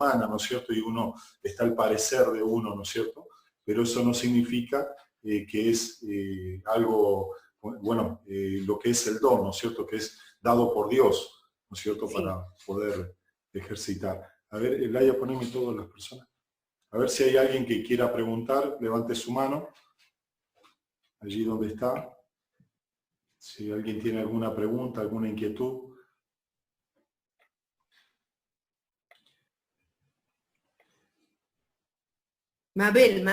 humana, ¿no es cierto? Y uno está al parecer de uno, ¿no es cierto? Pero eso no significa que es algo, bueno, lo que es el don, ¿no es cierto? Que es dado por Dios, ¿no es cierto? Sí. Para poder ejercitar. A ver, Laia, poneme todas las personas. A ver si hay alguien que quiera preguntar, levante su mano. Allí donde está. Si alguien tiene alguna pregunta, alguna inquietud. Mabel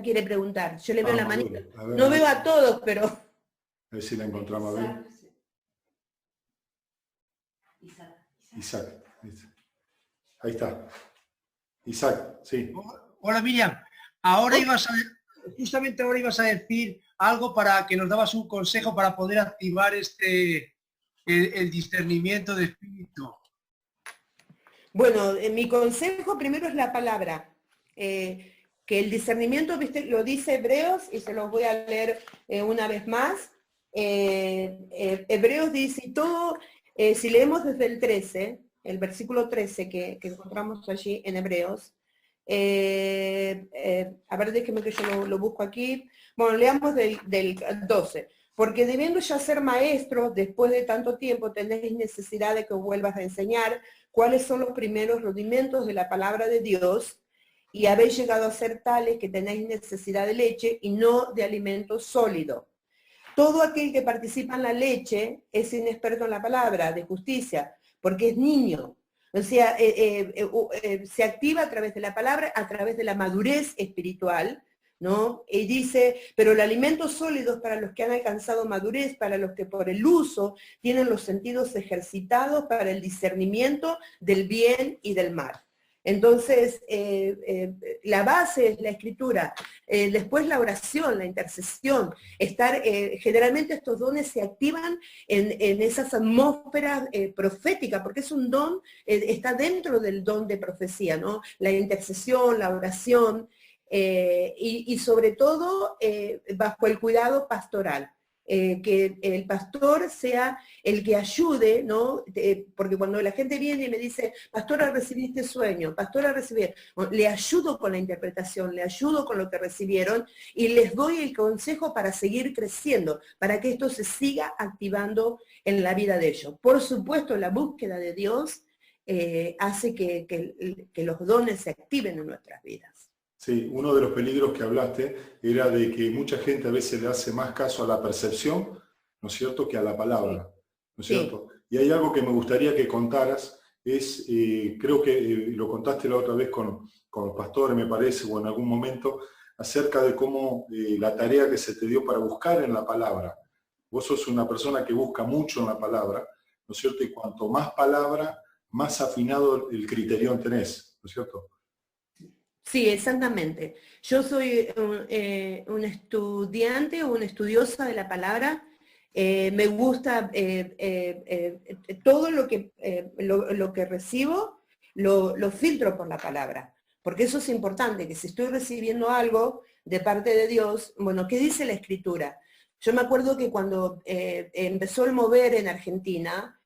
quiere preguntar. Yo le veo la Mabel. manita. A ver, No veo a todos, pero... a ver si la encontramos, Mabel. Isaac. Ahí está. Isaac, sí. Hola, Miriam. Justamente ahora ibas a decir algo para que nos dabas un consejo para poder activar el discernimiento de espíritu. Bueno, mi consejo primero es la palabra. Que el discernimiento, ¿viste? Lo dice Hebreos, y se los voy a leer una vez más. Hebreos dice, y todo, si leemos desde el 13, el versículo 13 que encontramos allí en Hebreos, a ver, déjeme que yo lo busco aquí. Bueno, leamos del 12. Porque debiendo ya ser maestros, después de tanto tiempo, tenéis necesidad de que os vuelvas a enseñar cuáles son los primeros rudimentos de la palabra de Dios, y habéis llegado a ser tales que tenéis necesidad de leche y no de alimento sólido. Todo aquel que participa en la leche es inexperto en la palabra de justicia, porque es niño. O sea, se activa a través de la palabra, a través de la madurez espiritual, ¿no? Y dice, pero el alimento sólido es para los que han alcanzado madurez, para los que por el uso tienen los sentidos ejercitados para el discernimiento del bien y del mal. Entonces, la base es la escritura, después la oración, la intercesión, generalmente estos dones se activan en esas atmósferas proféticas, porque es un don, está dentro del don de profecía, ¿no? La intercesión, la oración, y sobre todo bajo el cuidado pastoral. Que el pastor sea el que ayude, ¿no? Porque cuando la gente viene y me dice, pastora, recibí este sueño, pastora, recibí, bueno, le ayudo con la interpretación, le ayudo con lo que recibieron y les doy el consejo para seguir creciendo, para que esto se siga activando en la vida de ellos. Por supuesto, la búsqueda de Dios hace que los dones se activen en nuestras vidas. Sí, uno de los peligros que hablaste era de que mucha gente a veces le hace más caso a la percepción, ¿no es cierto?, que a la palabra, ¿no es cierto? Y hay algo que me gustaría que contaras, creo que lo contaste la otra vez con los pastores, me parece, o en algún momento, acerca de cómo la tarea que se te dio para buscar en la palabra. Vos sos una persona que busca mucho en la palabra, ¿no es cierto? Y cuanto más palabra, más afinado el criterión tenés, ¿no es cierto? Sí, exactamente. Yo soy un estudiante o una estudiosa de la palabra. Me gusta todo lo que recibo, lo filtro por la palabra. Porque eso es importante, que si estoy recibiendo algo de parte de Dios, bueno, ¿qué dice la Escritura? Yo me acuerdo que cuando empezó el mover en Argentina,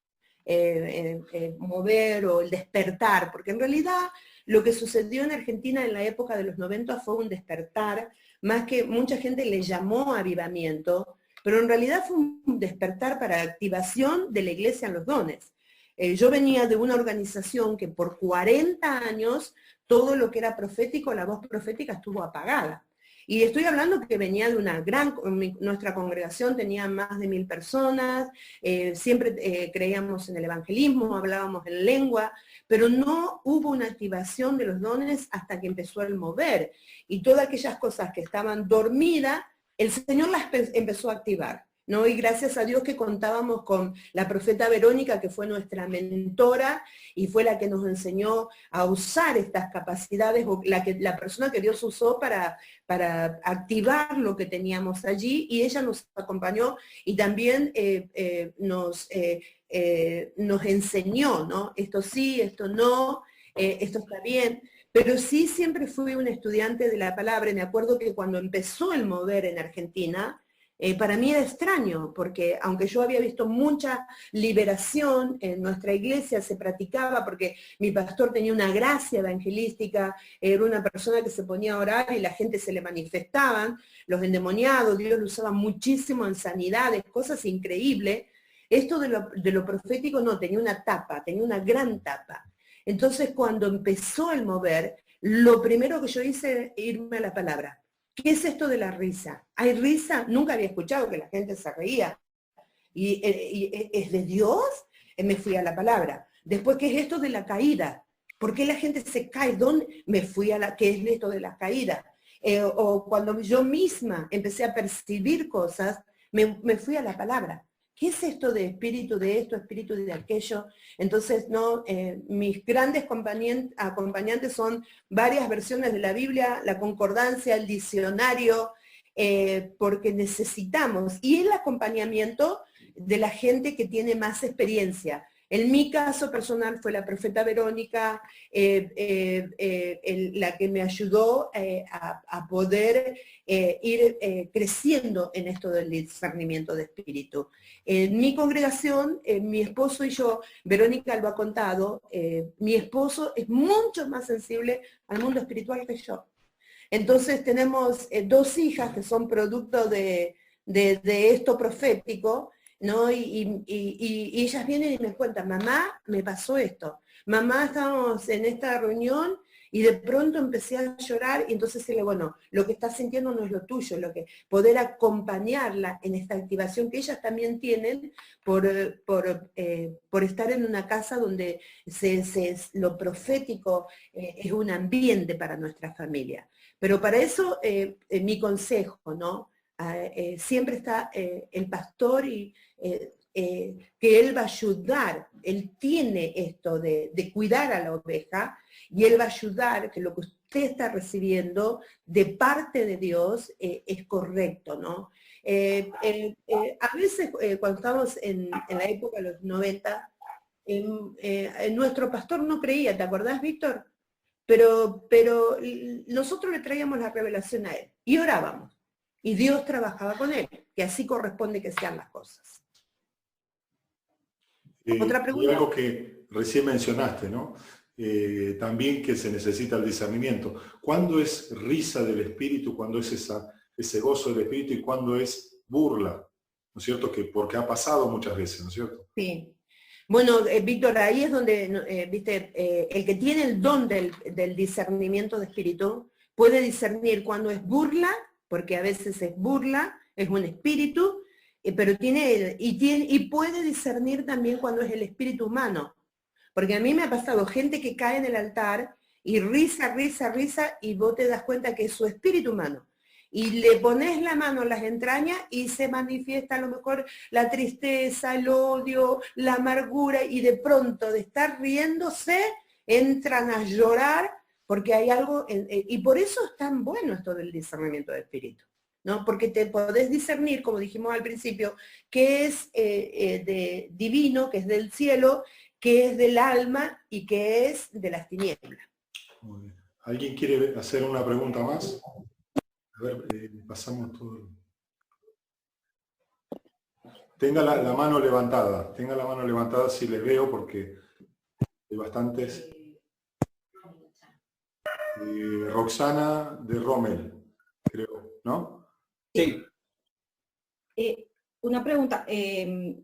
mover o el despertar, porque en realidad lo que sucedió en Argentina en la época de los 90 fue un despertar, más que mucha gente le llamó avivamiento, pero en realidad fue un despertar para activación de la iglesia en los dones. Yo venía de una organización que por 40 años todo lo que era profético, la voz profética estuvo apagada. Y estoy hablando que venía de nuestra congregación tenía más de 1000 personas, siempre creíamos en el evangelismo, hablábamos en lengua, pero no hubo una activación de los dones hasta que empezó el mover. Y todas aquellas cosas que estaban dormidas, el Señor las empezó a activar, ¿no? Y gracias a Dios que contábamos con la profeta Verónica, que fue nuestra mentora y fue la que nos enseñó a usar estas capacidades, o la persona que Dios usó para activar lo que teníamos allí, y ella nos acompañó y también nos enseñó, ¿no? Esto sí, esto no, esto está bien. Pero sí siempre fui un estudiante de la palabra, y me acuerdo que cuando empezó el mover en Argentina, Para mí era extraño, porque aunque yo había visto mucha liberación en nuestra iglesia, se practicaba, porque mi pastor tenía una gracia evangelística, era una persona que se ponía a orar y la gente se le manifestaban, los endemoniados, Dios lo usaba muchísimo en sanidades, cosas increíbles. Esto de lo profético no, tenía una tapa, tenía una gran tapa. Entonces cuando empezó el mover, lo primero que yo hice es irme a la palabra. ¿Qué es esto de la risa? ¿Hay risa? Nunca había escuchado que la gente se reía. ¿Y es de Dios? Me fui a la palabra. Después, ¿qué es esto de la caída? ¿Por qué la gente se cae? ¿Dónde? Me fui a la, ¿qué es esto de la caída? O cuando yo misma empecé a percibir cosas, me fui a la palabra. ¿Qué es esto de espíritu de esto, espíritu de aquello? Entonces, no, mis grandes acompañantes son varias versiones de la Biblia, la concordancia, el diccionario, porque necesitamos, y el acompañamiento de la gente que tiene más experiencia. En mi caso personal fue la profeta Verónica, la que me ayudó a poder ir creciendo en esto del discernimiento de espíritu. En mi congregación, mi esposo y yo, Verónica lo ha contado, mi esposo es mucho más sensible al mundo espiritual que yo. Entonces tenemos 2 hijas que son producto de esto profético, ¿no? Y ellas vienen y me cuentan, mamá, me pasó esto. Mamá, estábamos en esta reunión y de pronto empecé a llorar y entonces decirle, bueno, lo que estás sintiendo no es lo tuyo, poder acompañarla en esta activación que ellas también tienen por estar en una casa donde lo profético es un ambiente para nuestra familia. Pero para eso, mi consejo, ¿no? Siempre está el pastor y que él va a ayudar, él tiene esto de cuidar a la oveja y él va a ayudar que lo que usted está recibiendo de parte de Dios es correcto, ¿no? A veces cuando estamos en la época de los 90, nuestro pastor no creía, ¿te acordás, Víctor? Pero nosotros le traíamos la revelación a él y orábamos. Y Dios trabajaba con él, que así corresponde que sean las cosas. ¿Otra pregunta? Y algo que recién mencionaste, ¿no? También que se necesita el discernimiento. ¿Cuándo es risa del espíritu? ¿Cuándo es ese gozo del espíritu? ¿Y cuándo es burla? ¿No es cierto? Porque ha pasado muchas veces, ¿no es cierto? Sí. Bueno, Víctor, ahí es donde, viste, el que tiene el don del discernimiento de espíritu puede discernir cuando es burla, porque a veces es burla, es un espíritu, pero y puede discernir también cuando es el espíritu humano. Porque a mí me ha pasado gente que cae en el altar y risa, y vos te das cuenta que es su espíritu humano. Y le pones la mano en las entrañas y se manifiesta a lo mejor la tristeza, el odio, la amargura, y de pronto de estar riéndose, entran a llorar porque hay algo, y por eso es tan bueno esto del discernimiento de espíritu, ¿no? Porque te podés discernir, como dijimos al principio, qué es de divino, que es del cielo, qué es del alma y qué es de las tinieblas. Muy bien. ¿Alguien quiere hacer una pregunta más? A ver, pasamos todo. Tenga la mano levantada si les veo, porque hay bastantes. Roxana de Rommel, creo, ¿no? Sí. Una pregunta.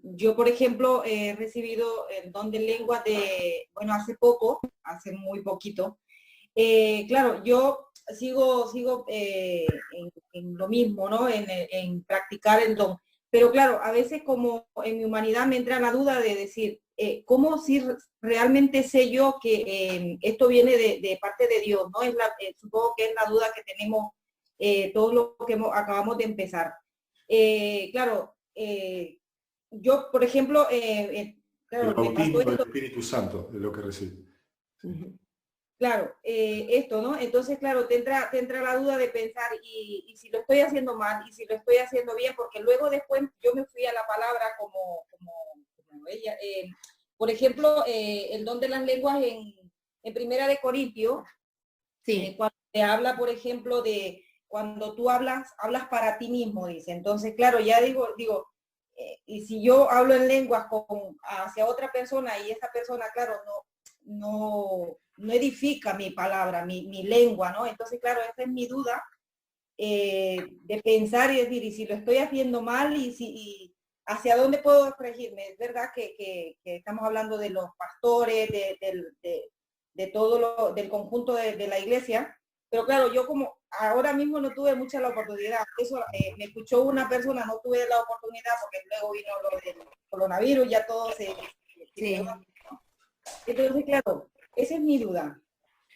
Yo, por ejemplo, he recibido el don de lengua hace poco, hace muy poquito. Claro, yo sigo en lo mismo, ¿no? En practicar el don. Pero claro, a veces como en mi humanidad me entra la duda de decir, ¿cómo si realmente sé yo que esto viene de parte de Dios, ¿no? Supongo que es la duda que tenemos todos los que acabamos de empezar. Claro, yo, por ejemplo, claro, el bautismo del Espíritu Santo es lo que recibe. Claro, esto, ¿no? Entonces, claro, te entra la duda de pensar, y si lo estoy haciendo mal, y si lo estoy haciendo bien, porque luego después yo me fui a la palabra como ella. Por ejemplo, el don de las lenguas en Primera de Corintios, sí. Cuando te habla, por ejemplo, de cuando tú hablas para ti mismo, dice. Entonces, claro, ya digo, y si yo hablo en lenguas hacia otra persona y esa persona, claro, no edifica mi palabra, mi lengua, ¿no? Entonces, claro, esa es mi duda de pensar y decir, y si lo estoy haciendo mal y hacia dónde puedo corregirme. Es verdad que estamos hablando de los pastores, de todo del conjunto de la iglesia, pero claro, yo como ahora mismo no tuve mucha la oportunidad. Eso me escuchó una persona, no tuve la oportunidad porque luego vino lo del coronavirus, ya todo se Sí. Entonces, claro, esa es mi duda.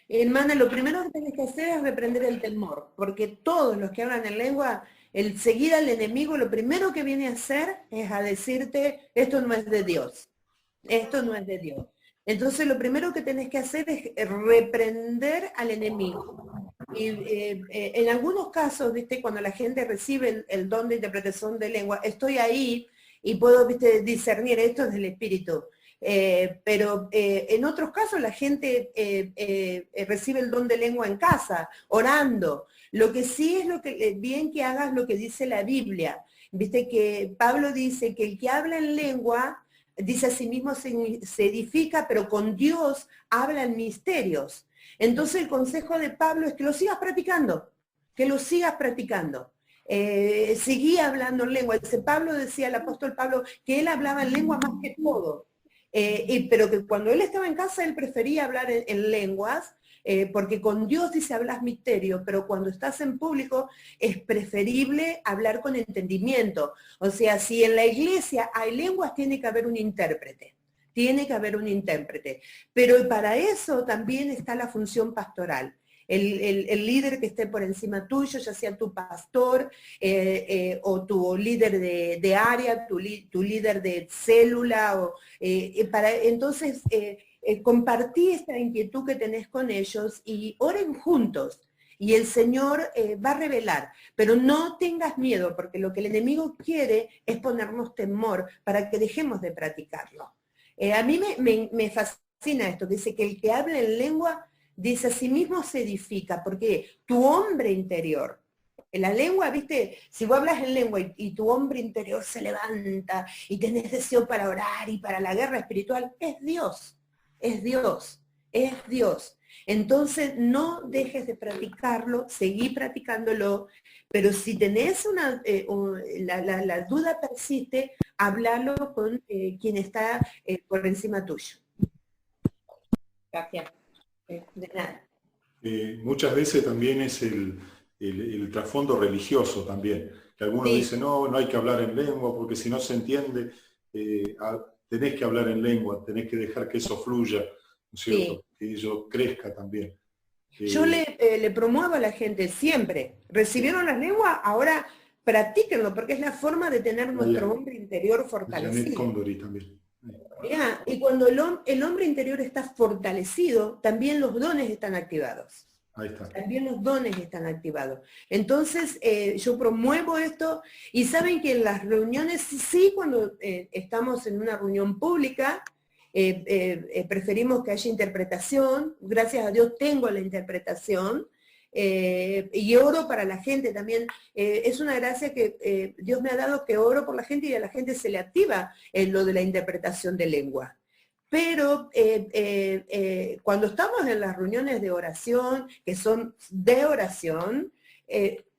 Hermana, lo primero que tenés que hacer es reprender el temor, porque todos los que hablan en lengua, el seguir al enemigo, lo primero que viene a hacer es a decirte, esto no es de Dios, esto no es de Dios. Entonces lo primero que tenés que hacer es reprender al enemigo. Y en algunos casos, ¿viste? Cuando la gente recibe el don de interpretación de lengua, estoy ahí y puedo, ¿viste? Discernir esto del Espíritu. Pero en otros casos la gente recibe el don de lengua en casa, orando. Lo que sí es bien que hagas lo que dice la Biblia. Viste que Pablo dice que el que habla en lengua, dice a sí mismo se edifica, pero con Dios habla en misterios. Entonces el consejo de Pablo es que lo sigas practicando, que lo sigas practicando. Seguí hablando en lengua. Pablo decía, el apóstol Pablo, que él hablaba en lengua más que todo. Pero que cuando él estaba en casa, él prefería hablar en lenguas, porque con Dios dice hablas misterio, pero cuando estás en público es preferible hablar con entendimiento. O sea, si en la iglesia hay lenguas, tiene que haber un intérprete. Tiene que haber un intérprete. Pero para eso también está la función pastoral. El líder que esté por encima tuyo, ya sea tu pastor o tu líder de área, tu líder de célula, entonces compartí esta inquietud que tenés con ellos y oren juntos. Y el Señor va a revelar, pero no tengas miedo, porque lo que el enemigo quiere es ponernos temor para que dejemos de practicarlo. A mí me fascina esto, que dice que el que habla en lengua, dice a sí mismo se edifica, porque tu hombre interior, en la lengua, viste, si vos hablas en lengua y tu hombre interior se levanta y tenés deseo para orar y para la guerra espiritual, es Dios, es Dios, es Dios. Entonces no dejes de practicarlo, seguí practicándolo, pero si tenés la duda persiste, háblalo con quien está por encima tuyo. Gracias. De nada. Muchas veces también es el trasfondo religioso también, que algunos dicen, no hay que hablar en lengua porque si no se entiende, tenés que hablar en lengua, tenés que dejar que eso fluya, ¿no es cierto? Que ello crezca también. Yo le promuevo a la gente siempre, recibieron las lenguas, ahora practíquenlo, porque es la forma de tener nuestro hombre interior fortalecido. Condori también. Y cuando el hombre interior está fortalecido, también los dones están activados. Ahí está. También los dones están activados. Entonces, yo promuevo esto, y saben que en las reuniones, sí, cuando estamos en una reunión pública, preferimos que haya interpretación. Gracias a Dios tengo la interpretación. Y oro para la gente también. Es una gracia que Dios me ha dado, que oro por la gente y a la gente se le activa lo de la interpretación de lengua. Pero cuando estamos en las reuniones de oración, que son de oración,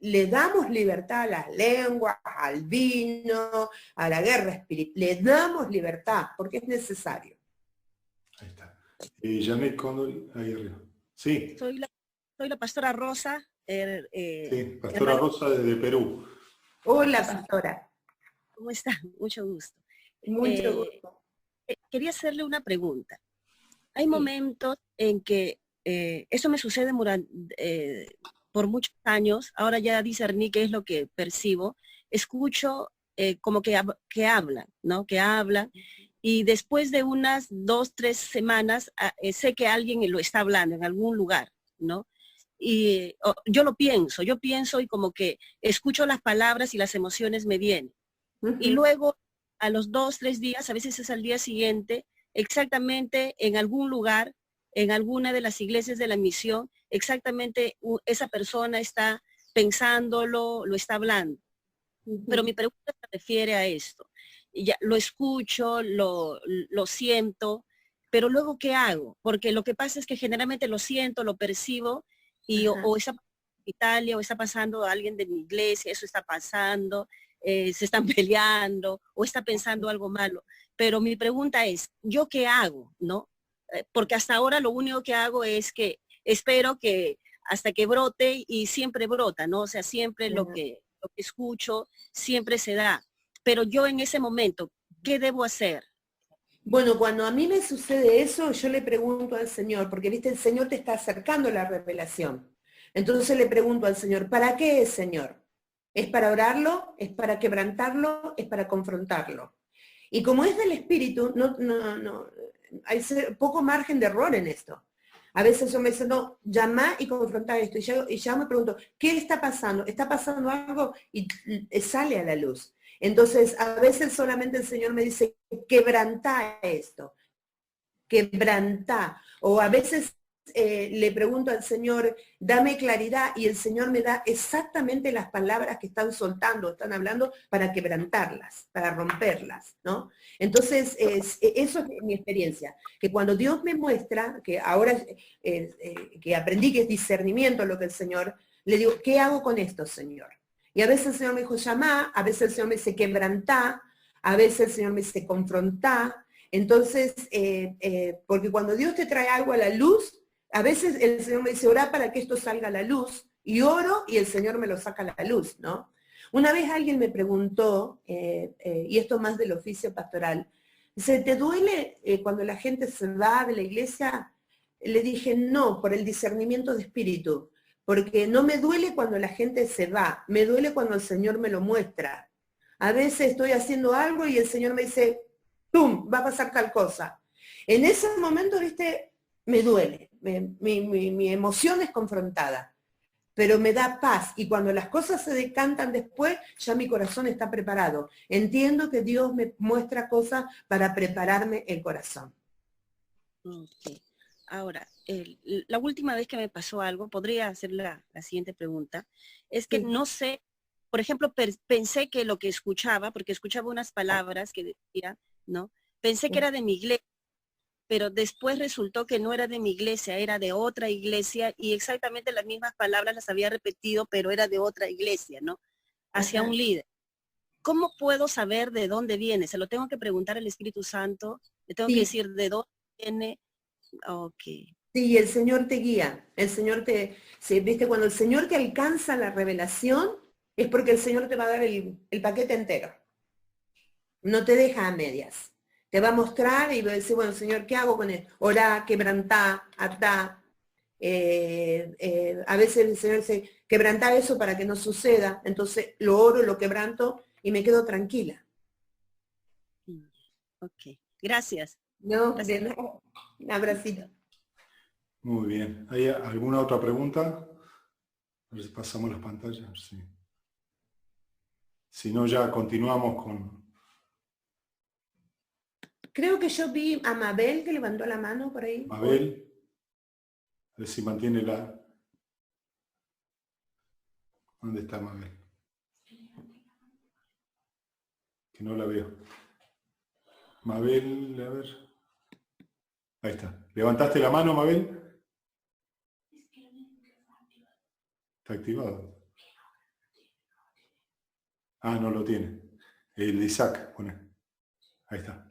le damos libertad a las lenguas, al vino, a la guerra espiritual, le damos libertad porque es necesario. Ahí está. Janet Condori, ahí arriba. Sí. Soy la pastora Rosa. Sí, pastora Rosa desde Perú. Hola, pastora. ¿Cómo está? Mucho gusto. Mucho gusto. Quería hacerle una pregunta. Hay momentos en que eso me sucede por muchos años. Ahora ya discerní qué es lo que percibo. Escucho como que hablan, ¿no? Que hablan. Y después de unas 2, 3 semanas, sé que alguien lo está hablando en algún lugar, ¿no? Y yo pienso y como que escucho las palabras y las emociones me vienen. Y luego a los 2, 3 días, a veces es al día siguiente, exactamente en algún lugar, en alguna de las iglesias de la misión, exactamente esa persona está pensándolo, lo está hablando. Pero mi pregunta se refiere a esto. Ya, lo escucho, lo siento, pero luego ¿qué hago? Porque lo que pasa es que generalmente lo siento, lo percibo, y o está pasando en Italia, o está pasando alguien de mi iglesia, eso está pasando, se están peleando, o está pensando algo malo. Pero mi pregunta es, ¿yo qué hago? ¿No? Porque hasta ahora lo único que hago es que espero que hasta que brote, y siempre brota, ¿no? O sea, siempre lo que escucho siempre se da. Pero yo en ese momento, ¿qué debo hacer? Bueno, cuando a mí me sucede eso, yo le pregunto al Señor, porque viste, el Señor te está acercando la revelación. Entonces le pregunto al Señor, ¿para qué es, Señor? ¿Es para orarlo? ¿Es para quebrantarlo? ¿Es para confrontarlo? Y como es del Espíritu, hay poco margen de error en esto. A veces yo me dice, no, llama y confrontar esto. Y ya me pregunto, ¿qué está pasando? ¿Está pasando algo? Y sale a la luz. Entonces, a veces solamente el Señor me dice, quebrantá esto, quebrantá. O a veces le pregunto al Señor, dame claridad, y el Señor me da exactamente las palabras que están soltando, están hablando, para quebrantarlas, para romperlas, ¿no? Entonces, eso es mi experiencia, que cuando Dios me muestra, que ahora que aprendí que es discernimiento lo que el Señor, le digo, ¿qué hago con esto, Señor? Y a veces el Señor me dijo, llamá, a veces el Señor me dice, quebrantá, a veces el Señor me dice, confrontá. Entonces, porque cuando Dios te trae algo a la luz, a veces el Señor me dice, orá para que esto salga a la luz, y oro y el Señor me lo saca a la luz, ¿no? Una vez alguien me preguntó, y esto más del oficio pastoral, dice, ¿te duele cuando la gente se va de la iglesia? Le dije, no, por el discernimiento de espíritu, porque no me duele cuando la gente se va, me duele cuando el Señor me lo muestra. A veces estoy haciendo algo y el Señor me dice, ¡pum!, va a pasar tal cosa. En ese momento, viste, me duele, mi emoción es confrontada, pero me da paz, y cuando las cosas se decantan después, ya mi corazón está preparado. Entiendo que Dios me muestra cosas para prepararme el corazón. Okay. Ahora, la última vez que me pasó algo, podría hacer la siguiente pregunta, es que no sé, por ejemplo, pensé que lo que escuchaba, porque escuchaba unas palabras que decía, ¿no? Pensé que era de mi iglesia, pero después resultó que no era de mi iglesia, era de otra iglesia, y exactamente las mismas palabras las había repetido, pero era de otra iglesia, ¿no? Hacia un líder. ¿Cómo puedo saber de dónde viene? ¿Se lo tengo que preguntar al Espíritu Santo? ¿Le tengo que decir de dónde viene? Ok. Sí, el Señor te guía, el Señor viste, cuando el Señor te alcanza la revelación, es porque el Señor te va a dar el paquete entero. No te deja a medias. Te va a mostrar y va a decir, bueno, Señor, ¿qué hago con esto? Orá, quebrantá, atá. A veces el Señor dice, quebrantá eso para que no suceda. Entonces lo oro, lo quebranto y me quedo tranquila. Ok, gracias. No, gracias. de nada. Un abracito. Muy bien. ¿Hay alguna otra pregunta? A ver si pasamos las pantallas. Sí. Si no, ya continuamos con... Creo que yo vi a Mabel que levantó la mano por ahí. Mabel. A ver si mantiene la... ¿Dónde está Mabel? Que no la veo. Mabel, a ver. Ahí está. ¿Levantaste la mano, Mabel? Está activado. Ah, no lo tiene. El de Isaac, bueno. Ahí está.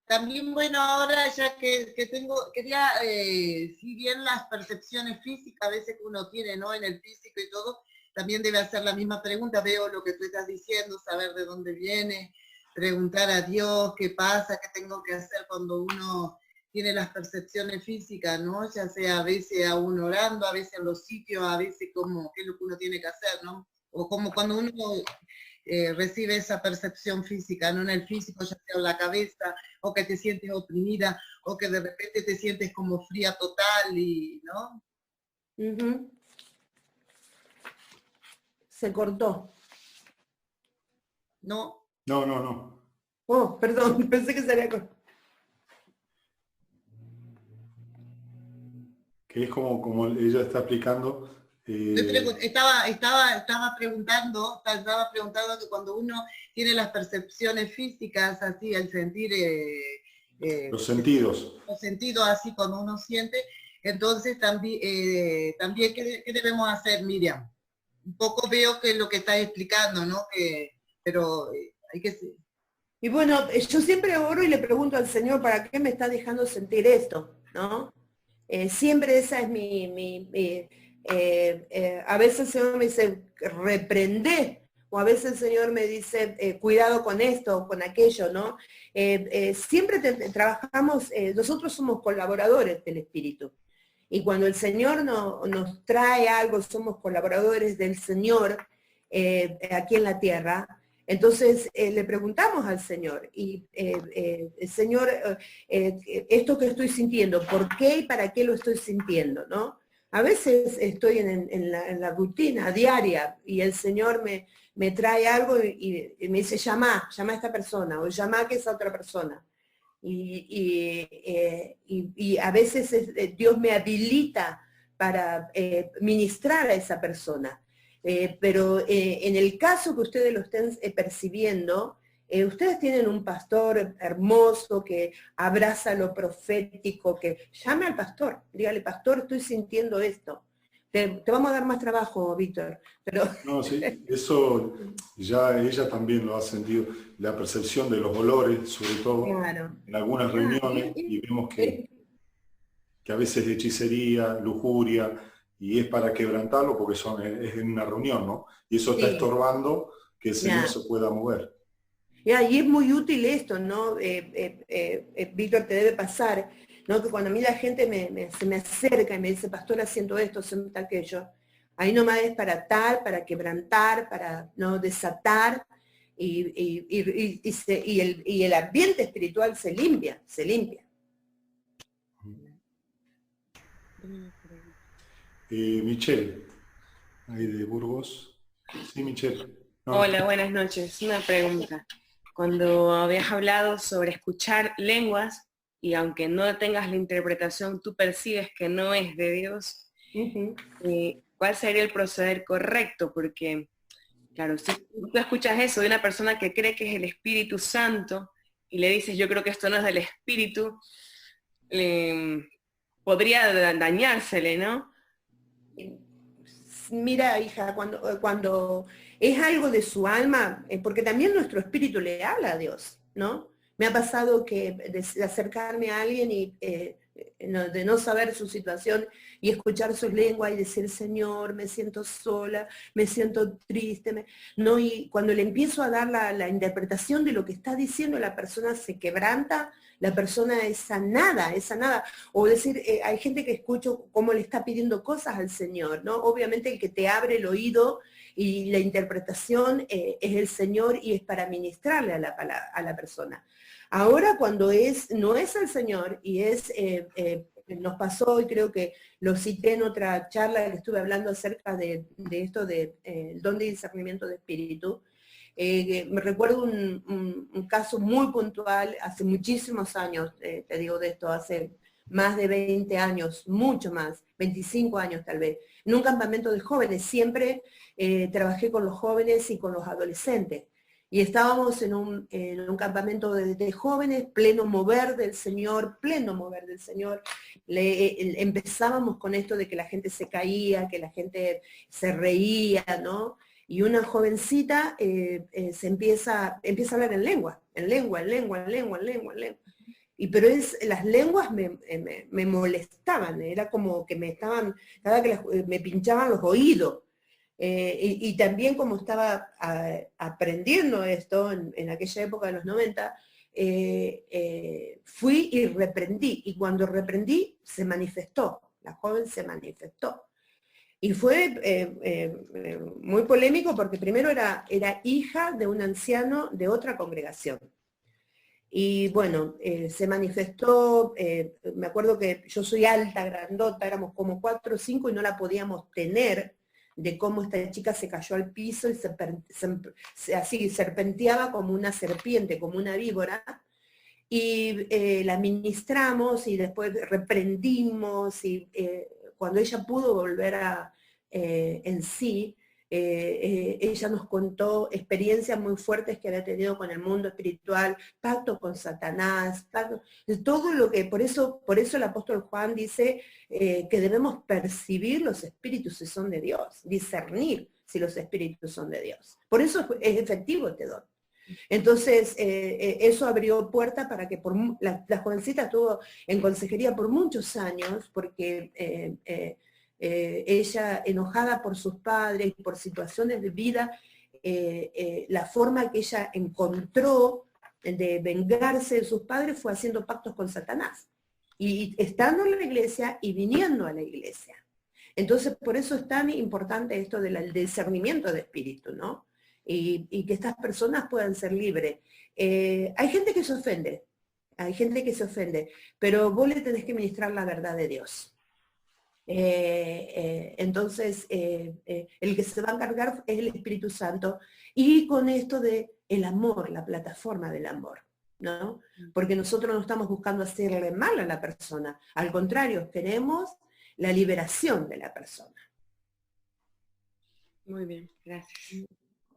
También, bueno, ahora ya que quería, si bien las percepciones físicas a veces que uno tiene, ¿no? En el físico y todo, también debe hacer la misma pregunta, veo lo que tú estás diciendo, saber de dónde viene, preguntar a Dios qué pasa, qué tengo que hacer cuando uno tiene las percepciones físicas, ¿no? Ya sea a veces a uno orando, a veces en los sitios, a veces como qué es lo que uno tiene que hacer, ¿no? O como cuando uno recibe esa percepción física, no en el físico, ya sea en la cabeza, o que te sientes oprimida, o que de repente te sientes como fría total, y ¿no? Se cortó. No. No. Oh, perdón, pensé que se había cortado. Que es como ella está explicando, Estaba preguntando que cuando uno tiene las percepciones físicas, así, el sentir... los sentidos. Los sentidos así cuando uno siente, entonces también ¿qué debemos hacer, Miriam? Un poco veo que lo que estás explicando, ¿no? Pero hay que... Y bueno, yo siempre oro y le pregunto al Señor, ¿para qué me está dejando sentir esto? ¿No? Siempre esa es a veces el Señor me dice, reprende, o a veces el Señor me dice, cuidado con esto, con aquello, ¿no? Siempre trabajamos, nosotros somos colaboradores del Espíritu. Y cuando el Señor nos trae algo, somos colaboradores del Señor aquí en la tierra. Entonces le preguntamos al Señor, y Señor, esto que estoy sintiendo, ¿por qué y para qué lo estoy sintiendo? ¿No? A veces estoy en la rutina diaria y el Señor me trae algo y me dice, llama a esta persona, o llama a esa otra persona. Y a veces Dios me habilita para ministrar a esa persona. Pero en el caso que ustedes lo estén percibiendo, ustedes tienen un pastor hermoso que abraza lo profético, que llame al pastor, dígale, pastor, estoy sintiendo esto. Te vamos a dar más trabajo, Víctor. Pero... No, sí, eso ya ella también lo ha sentido, la percepción de los olores, sobre todo, claro, en algunas reuniones, y vemos que a veces de hechicería, lujuria, y es para quebrantarlo porque es en una reunión, ¿no? Y eso está estorbando que el Señor se pueda mover. Y es muy útil esto, ¿no? Víctor, te debe pasar, ¿no? Que cuando a mí la gente se me acerca y me dice, pastora, siento esto, siento aquello, ahí nomás es para atar, para quebrantar, para no desatar, y el ambiente espiritual se limpia. Michelle, ahí de Burgos. Sí, Michelle. No. Hola, buenas noches. Una pregunta. Cuando habías hablado sobre escuchar lenguas, y aunque no tengas la interpretación, tú percibes que no es de Dios, ¿cuál sería el proceder correcto? Porque, claro, si tú escuchas eso de una persona que cree que es el Espíritu Santo, y le dices, yo creo que esto no es del Espíritu, podría dañársele, ¿no? Mira, hija, cuando es algo de su alma, porque también nuestro espíritu le habla a Dios, ¿no? Me ha pasado que de acercarme a alguien y de no saber su situación y escuchar sus lenguas y decir, Señor, me siento sola, me siento triste, ¿no? Y cuando le empiezo a dar la interpretación de lo que está diciendo, la persona se quebranta, la persona es sanada. O decir, hay gente que escucho cómo le está pidiendo cosas al Señor, ¿no? Obviamente el que te abre el oído y la interpretación es el Señor y es para ministrarle a la persona. Ahora cuando no es el Señor y nos pasó, y creo que lo cité en otra charla que estuve hablando acerca de esto del don de discernimiento de espíritu, me recuerdo un caso muy puntual, hace muchísimos años, te digo de esto, hace más de 20 años, mucho más, 25 años tal vez, en un campamento de jóvenes. Siempre trabajé con los jóvenes y con los adolescentes. Y estábamos en un campamento de jóvenes, pleno mover del Señor. Empezábamos con esto de que la gente se caía, que la gente se reía, ¿no? Y una jovencita se empieza a hablar en lengua. Pero las lenguas me molestaban, era como que me pinchaban los oídos. Y también como estaba aprendiendo esto en aquella época de los 90, fui y reprendí. Y cuando reprendí, se manifestó, la joven se manifestó. Y fue muy polémico porque primero era hija de un anciano de otra congregación. Y bueno, se manifestó, me acuerdo que yo soy alta, grandota, éramos como 4 o 5 y no la podíamos tener, de cómo esta chica se cayó al piso y así serpenteaba como una serpiente, como una víbora, y la ministramos y después reprendimos, y cuando ella pudo volver a en sí, ella nos contó experiencias muy fuertes que había tenido con el mundo espiritual, pacto con Satanás, todo lo que, por eso el apóstol Juan dice que debemos percibir los espíritus si son de Dios, discernir si los espíritus son de Dios. Por eso es efectivo este don. Entonces, eso abrió puerta para que la jovencita estuvo en consejería por muchos años, porque ella, enojada por sus padres, por situaciones de vida, la forma que ella encontró de vengarse de sus padres fue haciendo pactos con Satanás, y estando en la iglesia y viniendo a la iglesia. Entonces, por eso es tan importante esto del discernimiento de espíritu, ¿no? Y que estas personas puedan ser libres. Hay gente que se ofende, pero vos le tenés que ministrar la verdad de Dios. Entonces, el que se va a encargar es el Espíritu Santo, y con esto de el amor, la plataforma del amor, ¿no? Porque nosotros no estamos buscando hacerle mal a la persona, al contrario, queremos la liberación de la persona. Muy bien, gracias.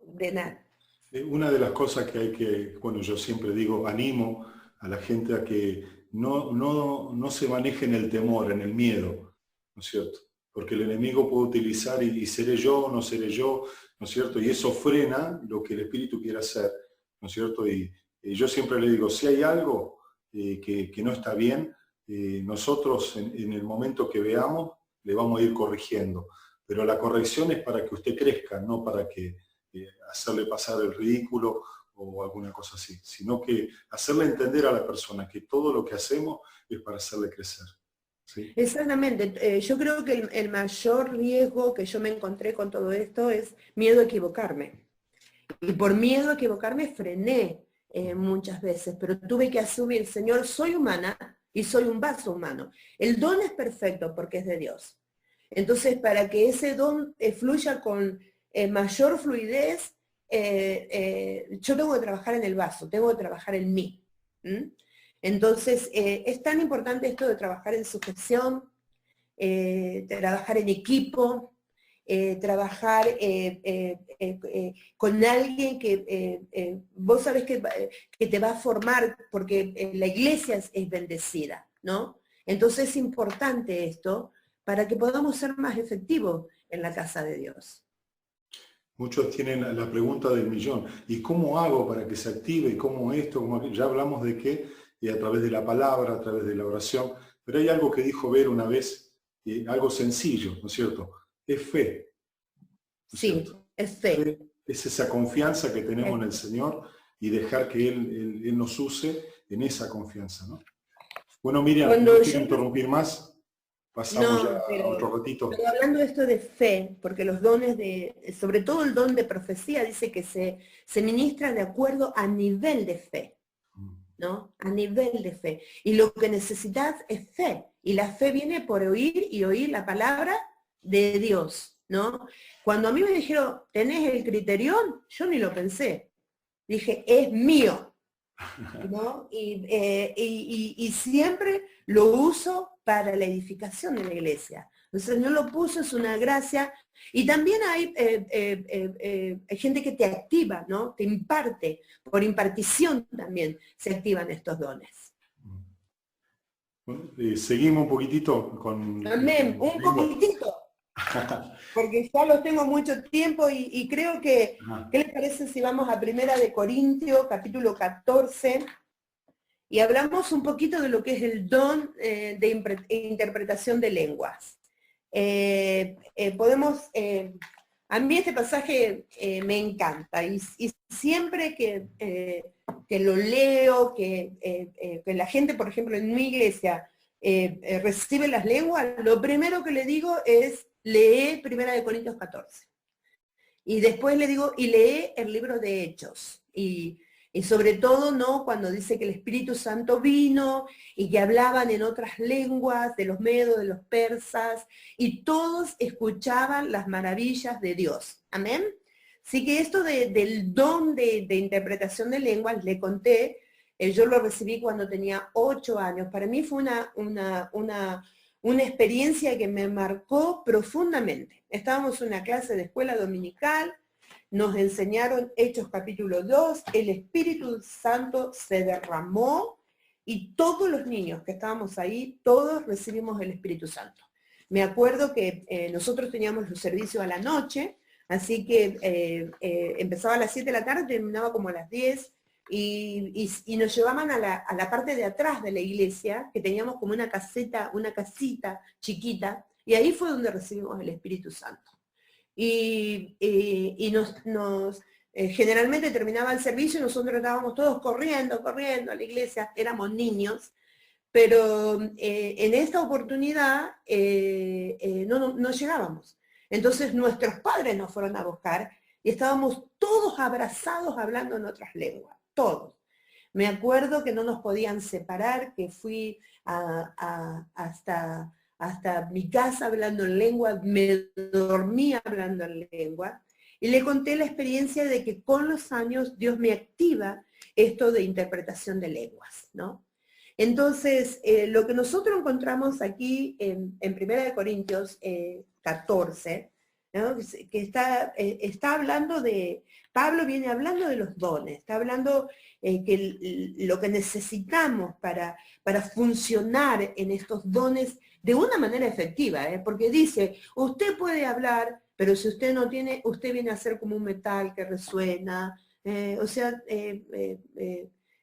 De nada. Una de las cosas que hay que, bueno, yo siempre digo, animo a la gente a que no se maneje en el temor, en el miedo, ¿no es cierto? Porque el enemigo puede utilizar y seré yo, no seré yo, ¿no es cierto? Y eso frena lo que el Espíritu quiere hacer, ¿no es cierto? Y yo siempre le digo, si hay algo que no está bien, nosotros en el momento que veamos le vamos a ir corrigiendo. Pero la corrección es para que usted crezca, no para que hacerle pasar el ridículo o alguna cosa así, sino que hacerle entender a la persona que todo lo que hacemos es para hacerle crecer. ¿Sí? Exactamente. Yo creo que el mayor riesgo que yo me encontré con todo esto es miedo a equivocarme. Y por miedo a equivocarme frené muchas veces, pero tuve que asumir, Señor, soy humana y soy un vaso humano. El don es perfecto porque es de Dios. Entonces, para que ese don fluya con mayor fluidez, yo tengo que trabajar en el vaso, tengo que trabajar en mí. Entonces, es tan importante esto de trabajar en sujeción, trabajar en equipo, trabajar con alguien que vos sabés que te va a formar, porque la iglesia es bendecida, ¿no? Entonces es importante esto para que podamos ser más efectivos en la casa de Dios. Muchos tienen la pregunta del millón, ¿y cómo hago para que se active? ¿Cómo esto? ¿Cómo aquello? Ya hablamos de que a través de la palabra, a través de la oración, pero hay algo que dijo Ver una vez, algo sencillo, ¿no es cierto? Es fe. ¿No es sí, cierto? es fe. Es esa confianza que tenemos en el Señor y dejar que Él nos use en esa confianza, ¿no? Bueno, Miriam, no quiero interrumpir más. Pasamos ya otro ratito. Pero hablando de esto de fe, porque los dones sobre todo el don de profecía, dice que se ministra de acuerdo a nivel de fe, ¿no? A nivel de fe. Y lo que necesitas es fe. Y la fe viene por oír y oír la palabra de Dios, ¿no? Cuando a mí me dijeron, ¿tenés el criterión? Yo ni lo pensé. Dije, es mío, ¿no? Y siempre lo uso para la edificación de la iglesia. El Señor lo puso, es una gracia. Y también hay gente que te activa, ¿no? Te imparte, por impartición también se activan estos dones. Bueno, seguimos un poquitito con... Amén, un poquitito. Porque ya los tengo mucho tiempo y creo que, ¿qué les parece si vamos a 1 Corintios, capítulo 14? Y hablamos un poquito de lo que es el don de interpretación de lenguas. A mí este pasaje me encanta y siempre que lo leo, que la gente, por ejemplo, en mi iglesia recibe las lenguas, lo primero que le digo es lee 1 Corintios 14. Y después le digo, y lee el libro de Hechos. Y sobre todo, ¿no? Cuando dice que el Espíritu Santo vino y que hablaban en otras lenguas, de los medos, de los persas, y todos escuchaban las maravillas de Dios. Amén. Así que esto del don de interpretación de lenguas, le conté, yo lo recibí cuando tenía 8 años. Para mí fue una experiencia que me marcó profundamente. Estábamos en una clase de escuela dominical, nos enseñaron Hechos capítulo 2, el Espíritu Santo se derramó y todos los niños que estábamos ahí, todos recibimos el Espíritu Santo. Me acuerdo que nosotros teníamos los servicios a la noche, así que empezaba a las 7 de la tarde, terminaba como a las 10, y nos llevaban a la parte de atrás de la iglesia, que teníamos como una casita chiquita, y ahí fue donde recibimos el Espíritu Santo. Y generalmente terminaba el servicio y nosotros estábamos todos corriendo a la iglesia, éramos niños, pero en esta oportunidad no llegábamos. Entonces nuestros padres nos fueron a buscar y estábamos todos abrazados hablando en otras lenguas, todos. Me acuerdo que no nos podían separar, que fui hasta mi casa hablando en lengua, me dormí hablando en lengua, y le conté la experiencia de que con los años Dios me activa esto de interpretación de lenguas, ¿no? Entonces, lo que nosotros encontramos aquí en 1 Corintios 14, ¿no? Que está hablando de, Pablo viene hablando de los dones, está hablando que lo que necesitamos para funcionar en estos dones de una manera efectiva, porque dice, usted puede hablar, pero si usted no tiene, usted viene a ser como un metal que resuena,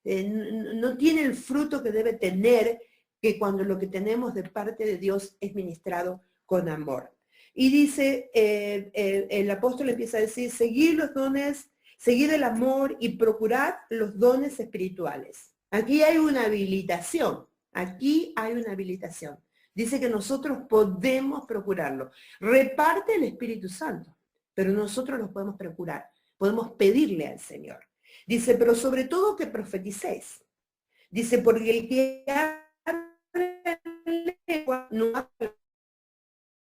no tiene el fruto que debe tener, que cuando lo que tenemos de parte de Dios es ministrado con amor. Y dice, el apóstol empieza a decir, seguir los dones, seguir el amor y procurar los dones espirituales. Aquí hay una habilitación, Dice que nosotros podemos procurarlo. Reparte el Espíritu Santo, pero nosotros los podemos procurar, podemos pedirle al Señor. Dice, pero sobre todo que profeticéis. Dice, porque el que habla en lengua no habla,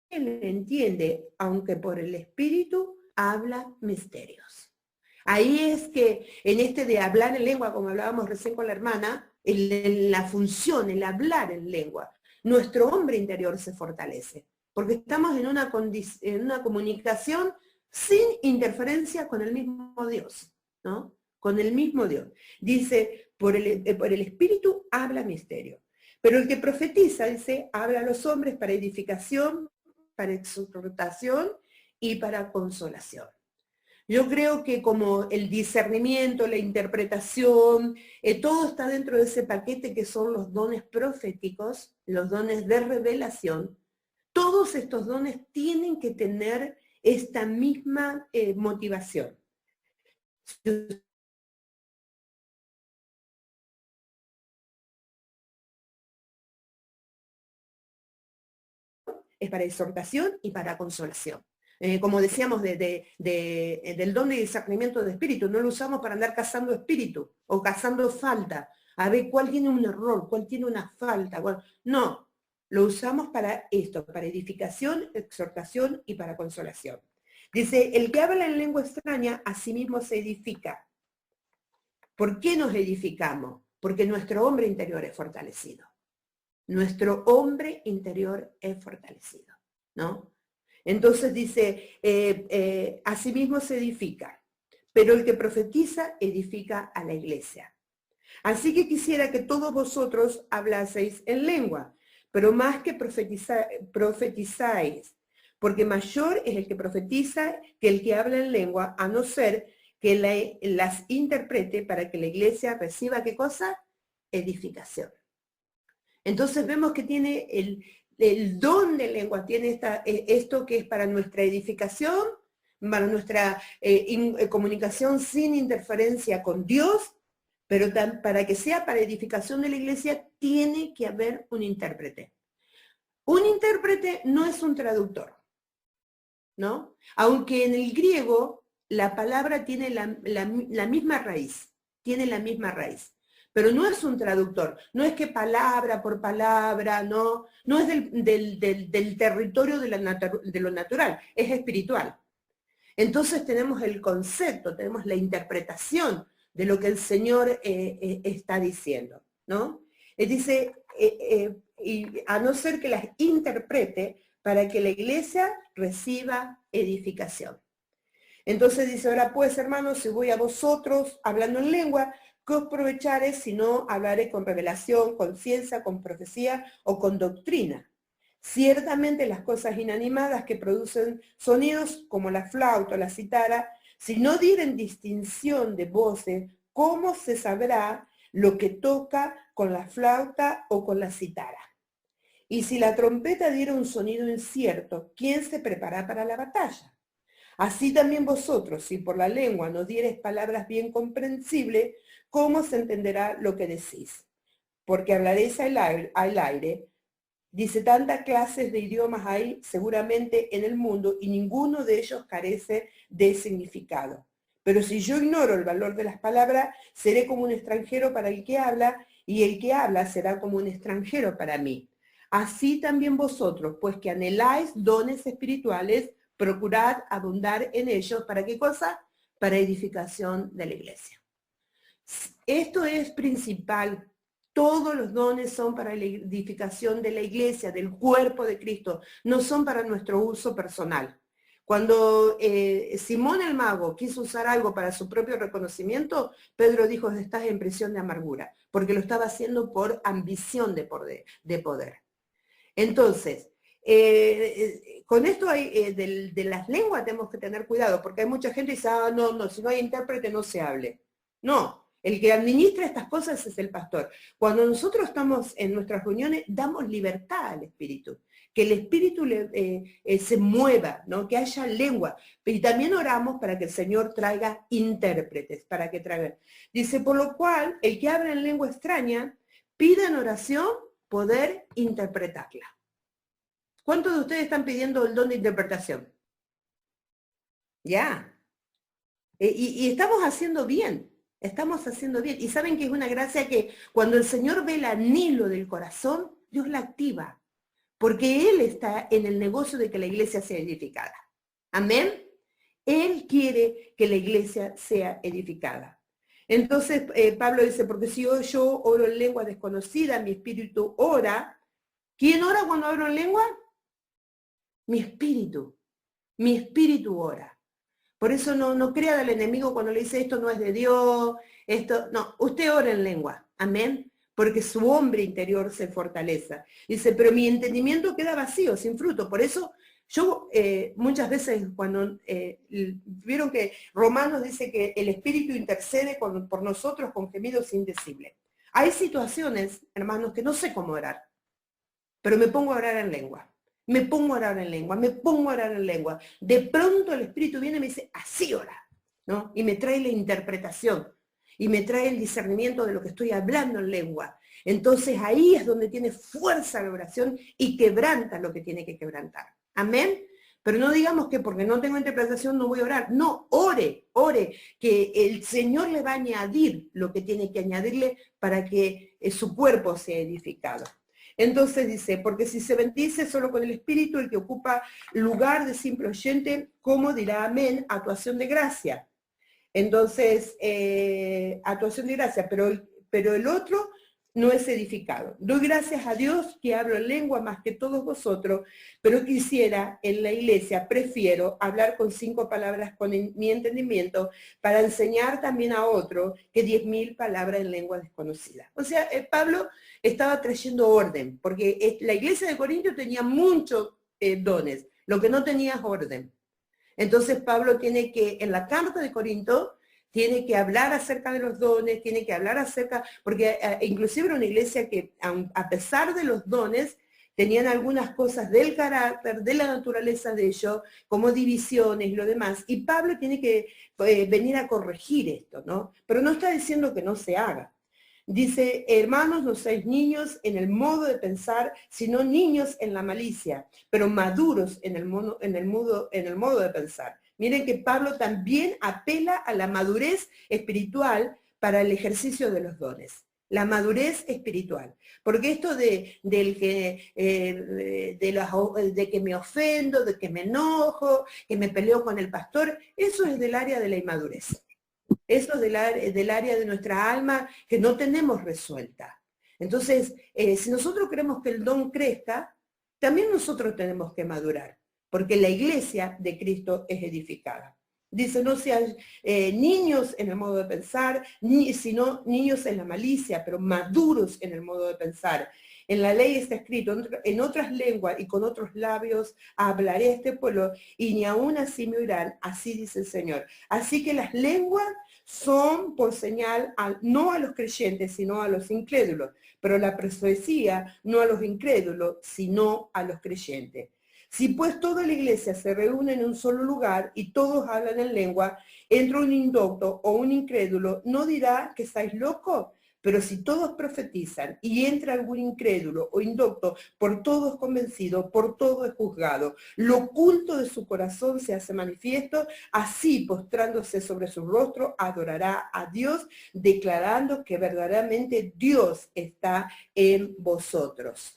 él entiende, aunque por el Espíritu habla misterios. Ahí es que en este de hablar en lengua, como hablábamos recién con la hermana, la función, el hablar en lengua, nuestro hombre interior se fortalece, porque estamos en una comunicación sin interferencia con el mismo Dios, ¿no? Con el mismo Dios. Dice, por el Espíritu habla misterio. Pero el que profetiza, dice, habla a los hombres para edificación, para exhortación y para consolación. Yo creo que como el discernimiento, la interpretación, todo está dentro de ese paquete que son los dones proféticos, los dones de revelación. Todos estos dones tienen que tener esta misma motivación. Es para exhortación y para consolación. Como decíamos del don de discernimiento de espíritu, no lo usamos para andar cazando espíritu o cazando falta, a ver cuál tiene un error, cuál tiene una falta. No, lo usamos para esto, para edificación, exhortación y para consolación. Dice, el que habla en lengua extraña, a sí mismo se edifica. ¿Por qué nos edificamos? Porque nuestro hombre interior es fortalecido. Nuestro hombre interior es fortalecido, ¿no? Entonces dice, asimismo se edifica, pero el que profetiza edifica a la iglesia. Así que quisiera que todos vosotros hablaseis en lengua, pero más que profetizáis, porque mayor es el que profetiza que el que habla en lengua, a no ser que las interprete para que la iglesia reciba, ¿qué cosa? Edificación. Entonces vemos que tiene el don de lengua, tiene esto que es para nuestra edificación, para nuestra comunicación sin interferencia con Dios, pero para que sea para edificación de la iglesia, tiene que haber un intérprete. Un intérprete no es un traductor, ¿no? Aunque en el griego la palabra tiene la misma raíz, pero no es un traductor, no es que palabra por palabra, no es del territorio de lo natural, es espiritual. Entonces tenemos el concepto, tenemos la interpretación de lo que el Señor está diciendo, ¿no? Dice, y a no ser que las interprete para que la iglesia reciba edificación. Entonces dice, ahora pues, hermanos, si voy a vosotros hablando en lengua, ¿qué os aprovecharé si no hablaré con revelación, con ciencia, con profecía o con doctrina? Ciertamente las cosas inanimadas que producen sonidos como la flauta o la cítara, si no dieren distinción de voces, ¿cómo se sabrá lo que toca con la flauta o con la cítara? Y si la trompeta diera un sonido incierto, ¿quién se prepara para la batalla? Así también vosotros, si por la lengua no diereis palabras bien comprensibles, ¿cómo se entenderá lo que decís? Porque hablaréis al aire. Dice, tantas clases de idiomas hay seguramente en el mundo y ninguno de ellos carece de significado. Pero si yo ignoro el valor de las palabras, seré como un extranjero para el que habla y el que habla será como un extranjero para mí. Así también vosotros, pues que anheláis dones espirituales, procurad abundar en ellos. ¿Para qué cosa? Para edificación de la iglesia. Esto es principal. Todos los dones son para la edificación de la iglesia, del cuerpo de Cristo. No son para nuestro uso personal. Cuando Simón el mago quiso usar algo para su propio reconocimiento, Pedro dijo, estás en prisión de amargura, porque lo estaba haciendo por ambición de poder. Entonces, con esto de las lenguas tenemos que tener cuidado, porque hay mucha gente que dice, no, si no hay intérprete no se hable. No, el que administra estas cosas es el pastor. Cuando nosotros estamos en nuestras reuniones, damos libertad al Espíritu, que el Espíritu se mueva, ¿no? Que haya lengua. Y también oramos para que el Señor traiga intérpretes, para que traigan. Dice, por lo cual, el que habla en lengua extraña, pida en oración poder interpretarla. ¿Cuántos de ustedes están pidiendo el don de interpretación? Ya. Y estamos haciendo bien. Estamos haciendo bien. Y saben que es una gracia que cuando el Señor ve el anhelo del corazón, Dios la activa. Porque Él está en el negocio de que la iglesia sea edificada. Amén. Él quiere que la iglesia sea edificada. Entonces Pablo dice, porque si yo oro en lengua desconocida, mi espíritu ora. ¿Quién ora cuando oro en lengua? Mi espíritu ora. Por eso no crea del enemigo cuando le dice esto no es de Dios, esto, no, usted ora en lengua, amén, porque su hombre interior se fortaleza. Dice, pero mi entendimiento queda vacío, sin fruto, por eso yo muchas veces cuando vieron que Romanos dice que el Espíritu intercede por nosotros con gemidos indecibles. Hay situaciones, hermanos, que no sé cómo orar, pero me pongo a orar en lengua. Me pongo a orar en lengua. De pronto el Espíritu viene y me dice, así ora, ¿no? Y me trae la interpretación, y me trae el discernimiento de lo que estoy hablando en lengua. Entonces ahí es donde tiene fuerza la oración y quebranta lo que tiene que quebrantar. Amén. Pero no digamos que porque no tengo interpretación no voy a orar. No, ore, que el Señor le va a añadir lo que tiene que añadirle para que su cuerpo sea edificado. Entonces dice, porque si se bendice solo con el Espíritu, el que ocupa lugar de simple oyente, ¿cómo dirá amén? Actuación de gracia. Entonces, actuación de gracia, pero el otro no es edificado. Doy gracias a Dios que hablo en lengua más que todos vosotros, pero quisiera en la iglesia, prefiero hablar con 5 palabras con mi entendimiento para enseñar también a otro que 10.000 palabras en lengua desconocida. O sea, Pablo estaba trayendo orden, porque la iglesia de Corinto tenía muchos dones, lo que no tenía es orden. Entonces Pablo tiene que, en la carta de Corinto, tiene que hablar acerca de los dones, tiene que hablar acerca, porque inclusive era una iglesia que a pesar de los dones, tenían algunas cosas del carácter, de la naturaleza de ellos, como divisiones y lo demás, y Pablo tiene que venir a corregir esto, ¿no? Pero no está diciendo que no se haga. Dice, hermanos, no seáis niños en el modo de pensar, sino niños en la malicia, pero maduros en el modo de pensar. Miren que Pablo también apela a la madurez espiritual para el ejercicio de los dones. La madurez espiritual. Porque esto de que me ofendo, de que me enojo, que me peleo con el pastor, eso es del área de la inmadurez. Eso es del área de nuestra alma que no tenemos resuelta. Entonces, si nosotros queremos que el don crezca, también nosotros tenemos que madurar, porque la iglesia de Cristo es edificada. Dice, no sean niños en el modo de pensar, sino niños en la malicia, pero maduros en el modo de pensar. En la ley está escrito, en otras lenguas y con otros labios hablaré a este pueblo, y ni aún así me oirán, así dice el Señor. Así que las lenguas son por señal, no a los creyentes, sino a los incrédulos, pero la profecía no a los incrédulos, sino a los creyentes. Si pues toda la iglesia se reúne en un solo lugar y todos hablan en lengua, entra un indocto o un incrédulo, ¿no dirá que estáis locos? Pero si todos profetizan y entra algún incrédulo o indocto, por todos convencido, por todo es juzgado. Lo oculto de su corazón se hace manifiesto, así postrándose sobre su rostro, adorará a Dios, declarando que verdaderamente Dios está en vosotros.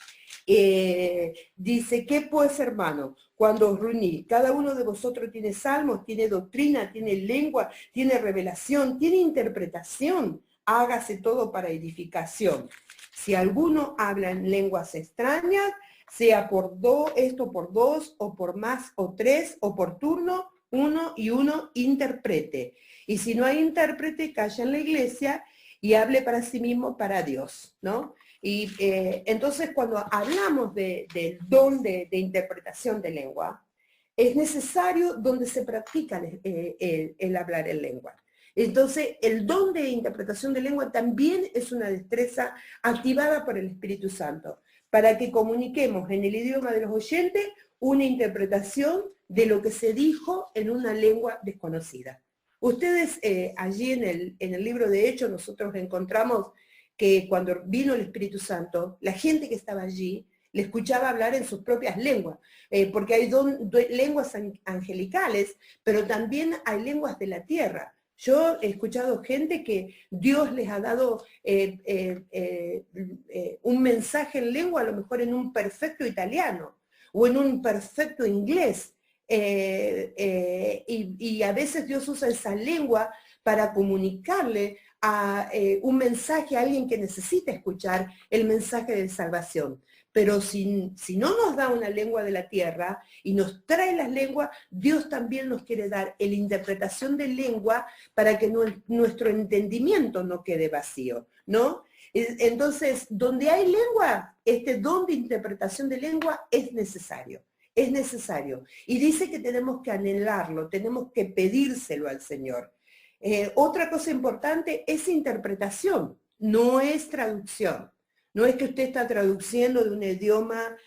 Dice, ¿qué pues, hermano? Cuando os reunís, cada uno de vosotros tiene salmos, tiene doctrina, tiene lengua, tiene revelación, tiene interpretación. Hágase todo para edificación. Si alguno habla en lenguas extrañas, sea por esto por dos, o por más, o tres, o por turno, uno y uno interprete. Y si no hay intérprete, calla en la iglesia y hable para sí mismo, para Dios, ¿no? Y entonces cuando hablamos del don de interpretación de lengua, es necesario donde se practica el hablar en lengua. Entonces, el don de interpretación de lengua también es una destreza activada por el Espíritu Santo, para que comuniquemos en el idioma de los oyentes una interpretación de lo que se dijo en una lengua desconocida. Ustedes allí en el libro de Hechos nosotros encontramos que cuando vino el Espíritu Santo, la gente que estaba allí le escuchaba hablar en sus propias lenguas, porque hay lenguas angelicales, pero también hay lenguas de la tierra. Yo he escuchado gente que Dios les ha dado un mensaje en lengua, a lo mejor en un perfecto italiano o en un perfecto inglés. Y a veces Dios usa esa lengua para comunicarle un mensaje a alguien que necesita escuchar el mensaje de salvación. Pero si no nos da una lengua de la tierra y nos trae las lenguas, Dios también nos quiere dar la interpretación de lengua para que nuestro entendimiento no quede vacío, ¿no? Entonces, donde hay lengua, este don de interpretación de lengua es necesario. Es necesario. Y dice que tenemos que anhelarlo, tenemos que pedírselo al Señor. Otra cosa importante es interpretación, no es traducción. No es que usted está traduciendo de un idioma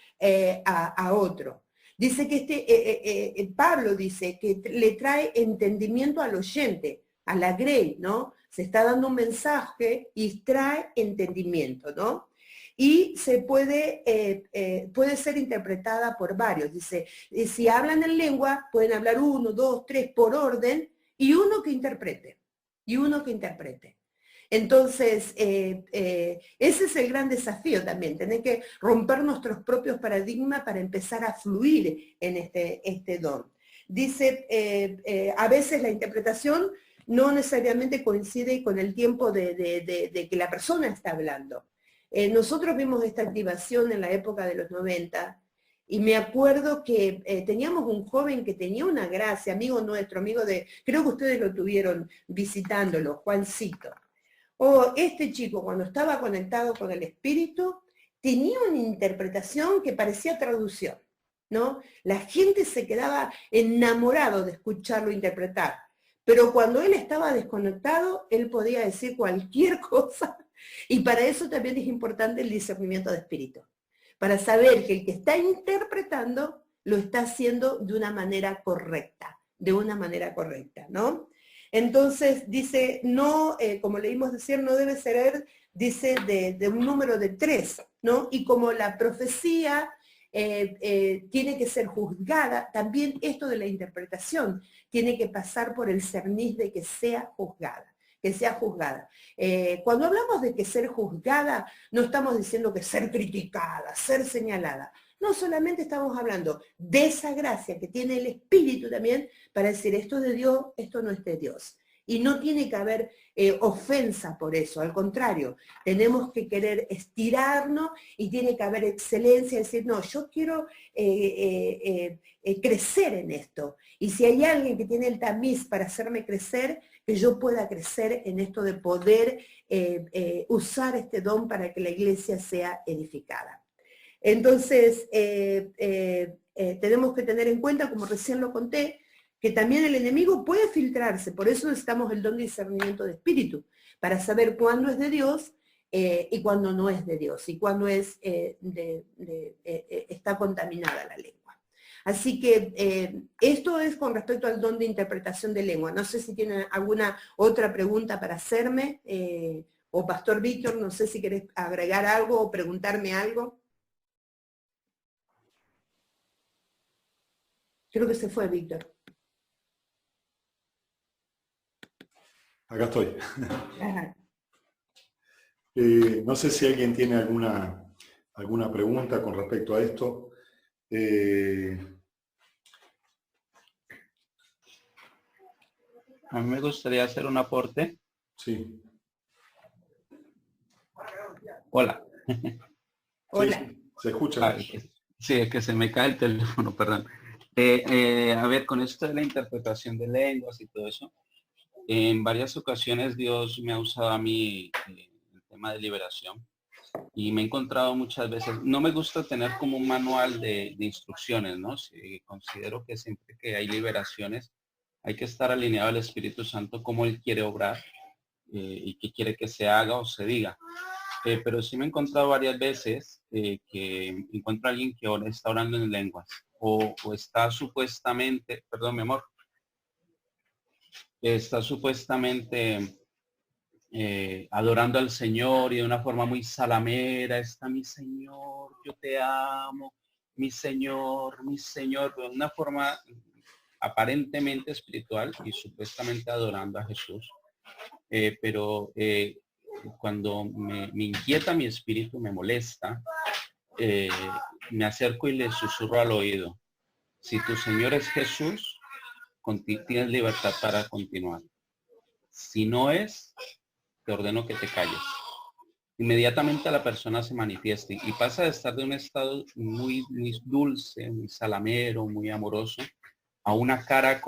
a otro. Dice que Pablo dice que le trae entendimiento al oyente, a la grey, ¿no? Se está dando un mensaje y trae entendimiento, ¿no? Y puede ser interpretada por varios. Dice, si hablan en lengua, pueden hablar 1, 2, 3 por orden, y uno que interprete. Entonces, ese es el gran desafío también, tener que romper nuestros propios paradigmas para empezar a fluir en este don. Dice, a veces la interpretación no necesariamente coincide con el tiempo de que la persona está hablando. Nosotros vimos esta activación en la época de los 90, y me acuerdo que teníamos un joven que tenía una gracia, amigo nuestro, creo que ustedes lo tuvieron visitándolo, Juancito. Este chico, cuando estaba conectado con el Espíritu, tenía una interpretación que parecía traducción, ¿no? La gente se quedaba enamorado de escucharlo interpretar, pero cuando él estaba desconectado, él podía decir cualquier cosa, y para eso también es importante el discernimiento de espíritu, para saber que el que está interpretando lo está haciendo de una manera correcta, ¿no? Entonces dice, no, como leímos decir, no debe ser, dice, de un número de 3, ¿no? Y como la profecía tiene que ser juzgada, también esto de la interpretación tiene que pasar por el cerniz de que sea juzgada. Cuando hablamos de que ser juzgada, no estamos diciendo que ser criticada, ser señalada. No, solamente estamos hablando de esa gracia que tiene el Espíritu también para decir esto es de Dios, esto no es de Dios. y no tiene que haber ofensa por eso, al contrario, tenemos que querer estirarnos y tiene que haber excelencia, decir, no, yo quiero crecer en esto, y si hay alguien que tiene el tamiz para hacerme crecer, que yo pueda crecer en esto de poder usar este don para que la iglesia sea edificada. Entonces, tenemos que tener en cuenta, como recién lo conté, que también el enemigo puede filtrarse, por eso necesitamos el don de discernimiento de espíritu, para saber cuándo es de Dios y cuándo no es de Dios, y cuándo es, está contaminada la lengua. Así que esto es con respecto al don de interpretación de lengua. No sé si tienen alguna otra pregunta para hacerme, o Pastor Víctor, no sé si querés agregar algo o preguntarme algo. Creo que se fue Víctor. Acá estoy. No sé si alguien tiene alguna pregunta con respecto a esto. A mí me gustaría hacer un aporte. Sí. Hola. Hola. Sí, se escucha. Sí, es que se me cae el teléfono, perdón. A ver, con esto de la interpretación de lenguas y todo eso, en varias ocasiones Dios me ha usado a mí el tema de liberación y me he encontrado muchas veces, no me gusta tener como un manual de instrucciones, ¿no? Sí, considero que siempre que hay liberaciones hay que estar alineado al Espíritu Santo como Él quiere obrar y qué quiere que se haga o se diga. Pero sí me he encontrado varias veces que encuentro a alguien que está orando en lenguas o está supuestamente, perdón mi amor, está supuestamente adorando al Señor y de una forma muy salamera, está mi Señor, yo te amo, mi Señor, de una forma aparentemente espiritual y supuestamente adorando a Jesús. Pero cuando me inquieta mi espíritu, me molesta, me acerco y le susurro al oído. Si tu Señor es Jesús, tienes libertad para continuar. Si no es, te ordeno que te calles. Inmediatamente la persona se manifiesta y pasa de estar de un estado muy, muy dulce, muy salamero, muy amoroso, a una cara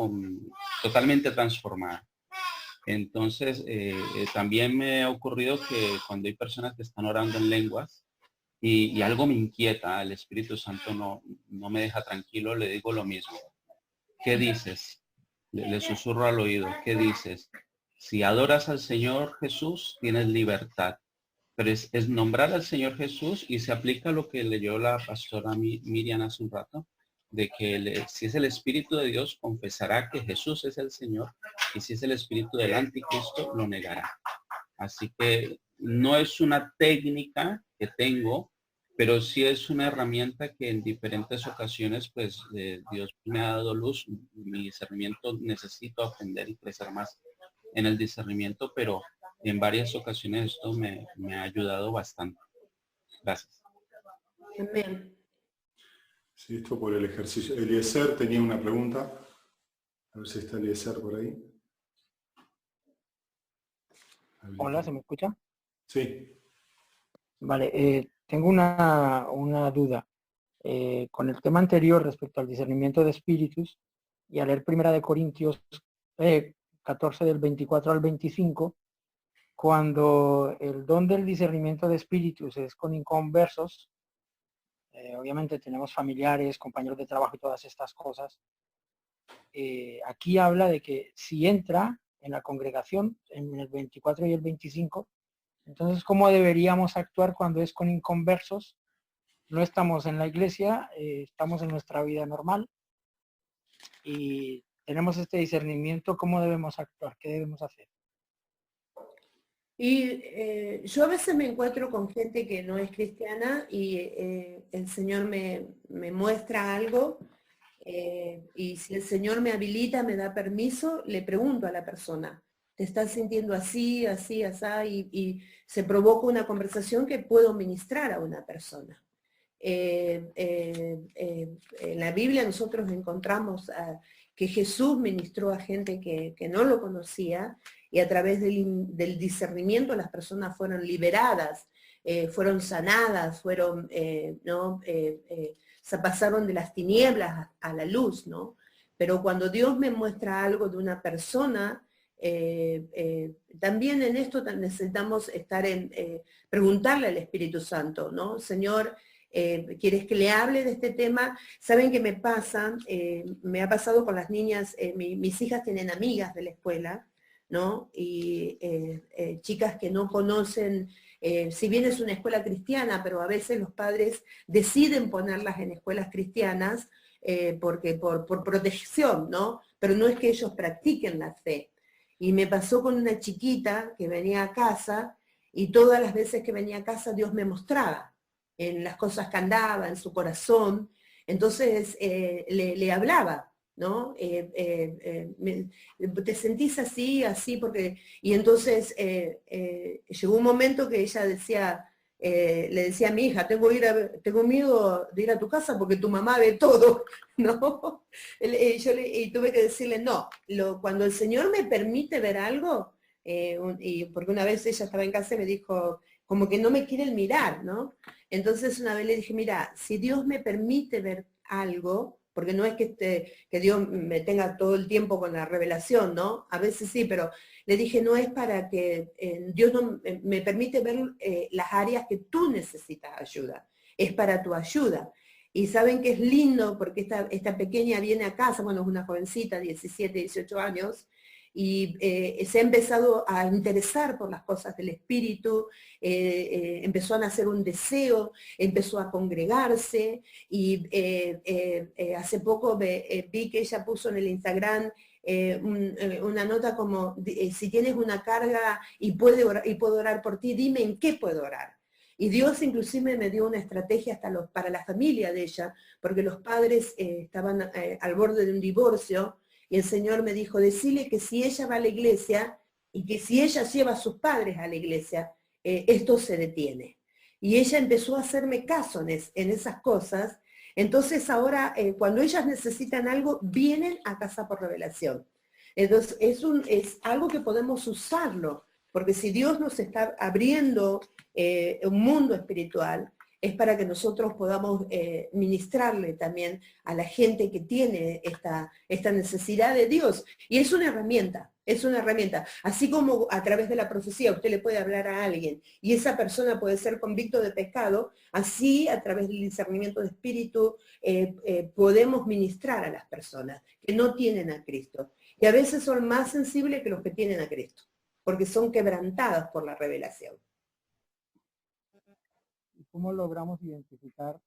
totalmente transformada. Entonces, también me ha ocurrido que cuando hay personas que están orando en lenguas y algo me inquieta, el Espíritu Santo no me deja tranquilo, le digo lo mismo. ¿Qué dices? Le susurro al oído. ¿Qué dices? Si adoras al Señor Jesús, tienes libertad. Pero es nombrar al Señor Jesús y se aplica lo que leyó la pastora Miriam hace un rato, de que si es el Espíritu de Dios, confesará que Jesús es el Señor, y si es el Espíritu del Anticristo, lo negará. Así que no es una técnica que tengo, pero sí es una herramienta que en diferentes ocasiones, pues, Dios me ha dado luz. Mi discernimiento, necesito aprender y crecer más en el discernimiento, pero en varias ocasiones esto me ha ayudado bastante. Gracias. Amén. Sí, esto por el ejercicio. Eliezer tenía una pregunta. A ver si está Eliezer por ahí. Hola, ¿se me escucha? Sí. Vale, tengo una duda. Con el tema anterior respecto al discernimiento de espíritus y al leer 1 Corintios 14 del 24 al 25, cuando el don del discernimiento de espíritus es con inconversos, obviamente tenemos familiares, compañeros de trabajo y todas estas cosas. Aquí habla de que si entra en la congregación, en el 24 y el 25, entonces, ¿cómo deberíamos actuar cuando es con inconversos? No estamos en la iglesia, estamos en nuestra vida normal y tenemos este discernimiento, ¿cómo debemos actuar? ¿Qué debemos hacer? Y yo a veces me encuentro con gente que no es cristiana y el Señor me muestra algo y si el Señor me habilita, me da permiso, le pregunto a la persona, ¿te estás sintiendo así, así, así? Y se provoca una conversación que puedo ministrar a una persona. en la Biblia nosotros encontramos que Jesús ministró a gente que no lo conocía, y a través del discernimiento las personas fueron liberadas, fueron sanadas, se pasaron de las tinieblas a la luz, ¿no? Pero cuando Dios me muestra algo de una persona, también en esto necesitamos preguntarle al Espíritu Santo, ¿no? Señor, ¿quieres que le hable de este tema? ¿Saben qué me pasa? Me ha pasado con las niñas, mis hijas tienen amigas de la escuela, ¿no? Y chicas que no conocen, si bien es una escuela cristiana, pero a veces los padres deciden ponerlas en escuelas cristianas porque por protección, ¿no? Pero no es que ellos practiquen la fe. Y me pasó con una chiquita que venía a casa, y todas las veces que venía a casa Dios me mostraba en las cosas que andaba, en su corazón. Entonces le hablaba, ¿no? Te sentís así, así, porque... Y entonces llegó un momento que ella decía, le decía a mi hija, tengo miedo de ir a tu casa porque tu mamá ve todo, ¿no? Y tuve que decirle, no, cuando el Señor me permite ver algo, porque una vez ella estaba en casa y me dijo, como que no me quieren mirar, ¿no? Entonces una vez le dije, mira, si Dios me permite ver algo, porque no es que Dios me tenga todo el tiempo con la revelación, ¿no? A veces sí, pero le dije, no es para que Dios no, me permite ver las áreas que tú necesitas ayuda, es para tu ayuda. Y saben que es lindo porque esta pequeña viene a casa, bueno, es una jovencita, 17, 18 años, y se ha empezado a interesar por las cosas del espíritu, empezó a nacer un deseo, empezó a congregarse, y hace poco vi que ella puso en el Instagram una nota como, si tienes una carga y puedo orar por ti, dime en qué puedo orar. Y Dios inclusive me dio una estrategia para la familia de ella, porque los padres estaban al borde de un divorcio, y el Señor me dijo, decirle que si ella va a la iglesia, y que si ella lleva a sus padres a la iglesia, esto se detiene. Y ella empezó a hacerme caso en esas cosas. Entonces ahora, cuando ellas necesitan algo, vienen a casa por revelación. Entonces es algo que podemos usarlo, porque si Dios nos está abriendo un mundo espiritual, es para que nosotros podamos ministrarle también a la gente que tiene esta necesidad de Dios. Y es una herramienta, es una herramienta. Así como a través de la profecía usted le puede hablar a alguien y esa persona puede ser convicto de pecado, así a través del discernimiento de espíritu podemos ministrar a las personas que no tienen a Cristo. Y a veces son más sensibles que los que tienen a Cristo, porque son quebrantadas por la revelación. ¿Cómo logramos identificar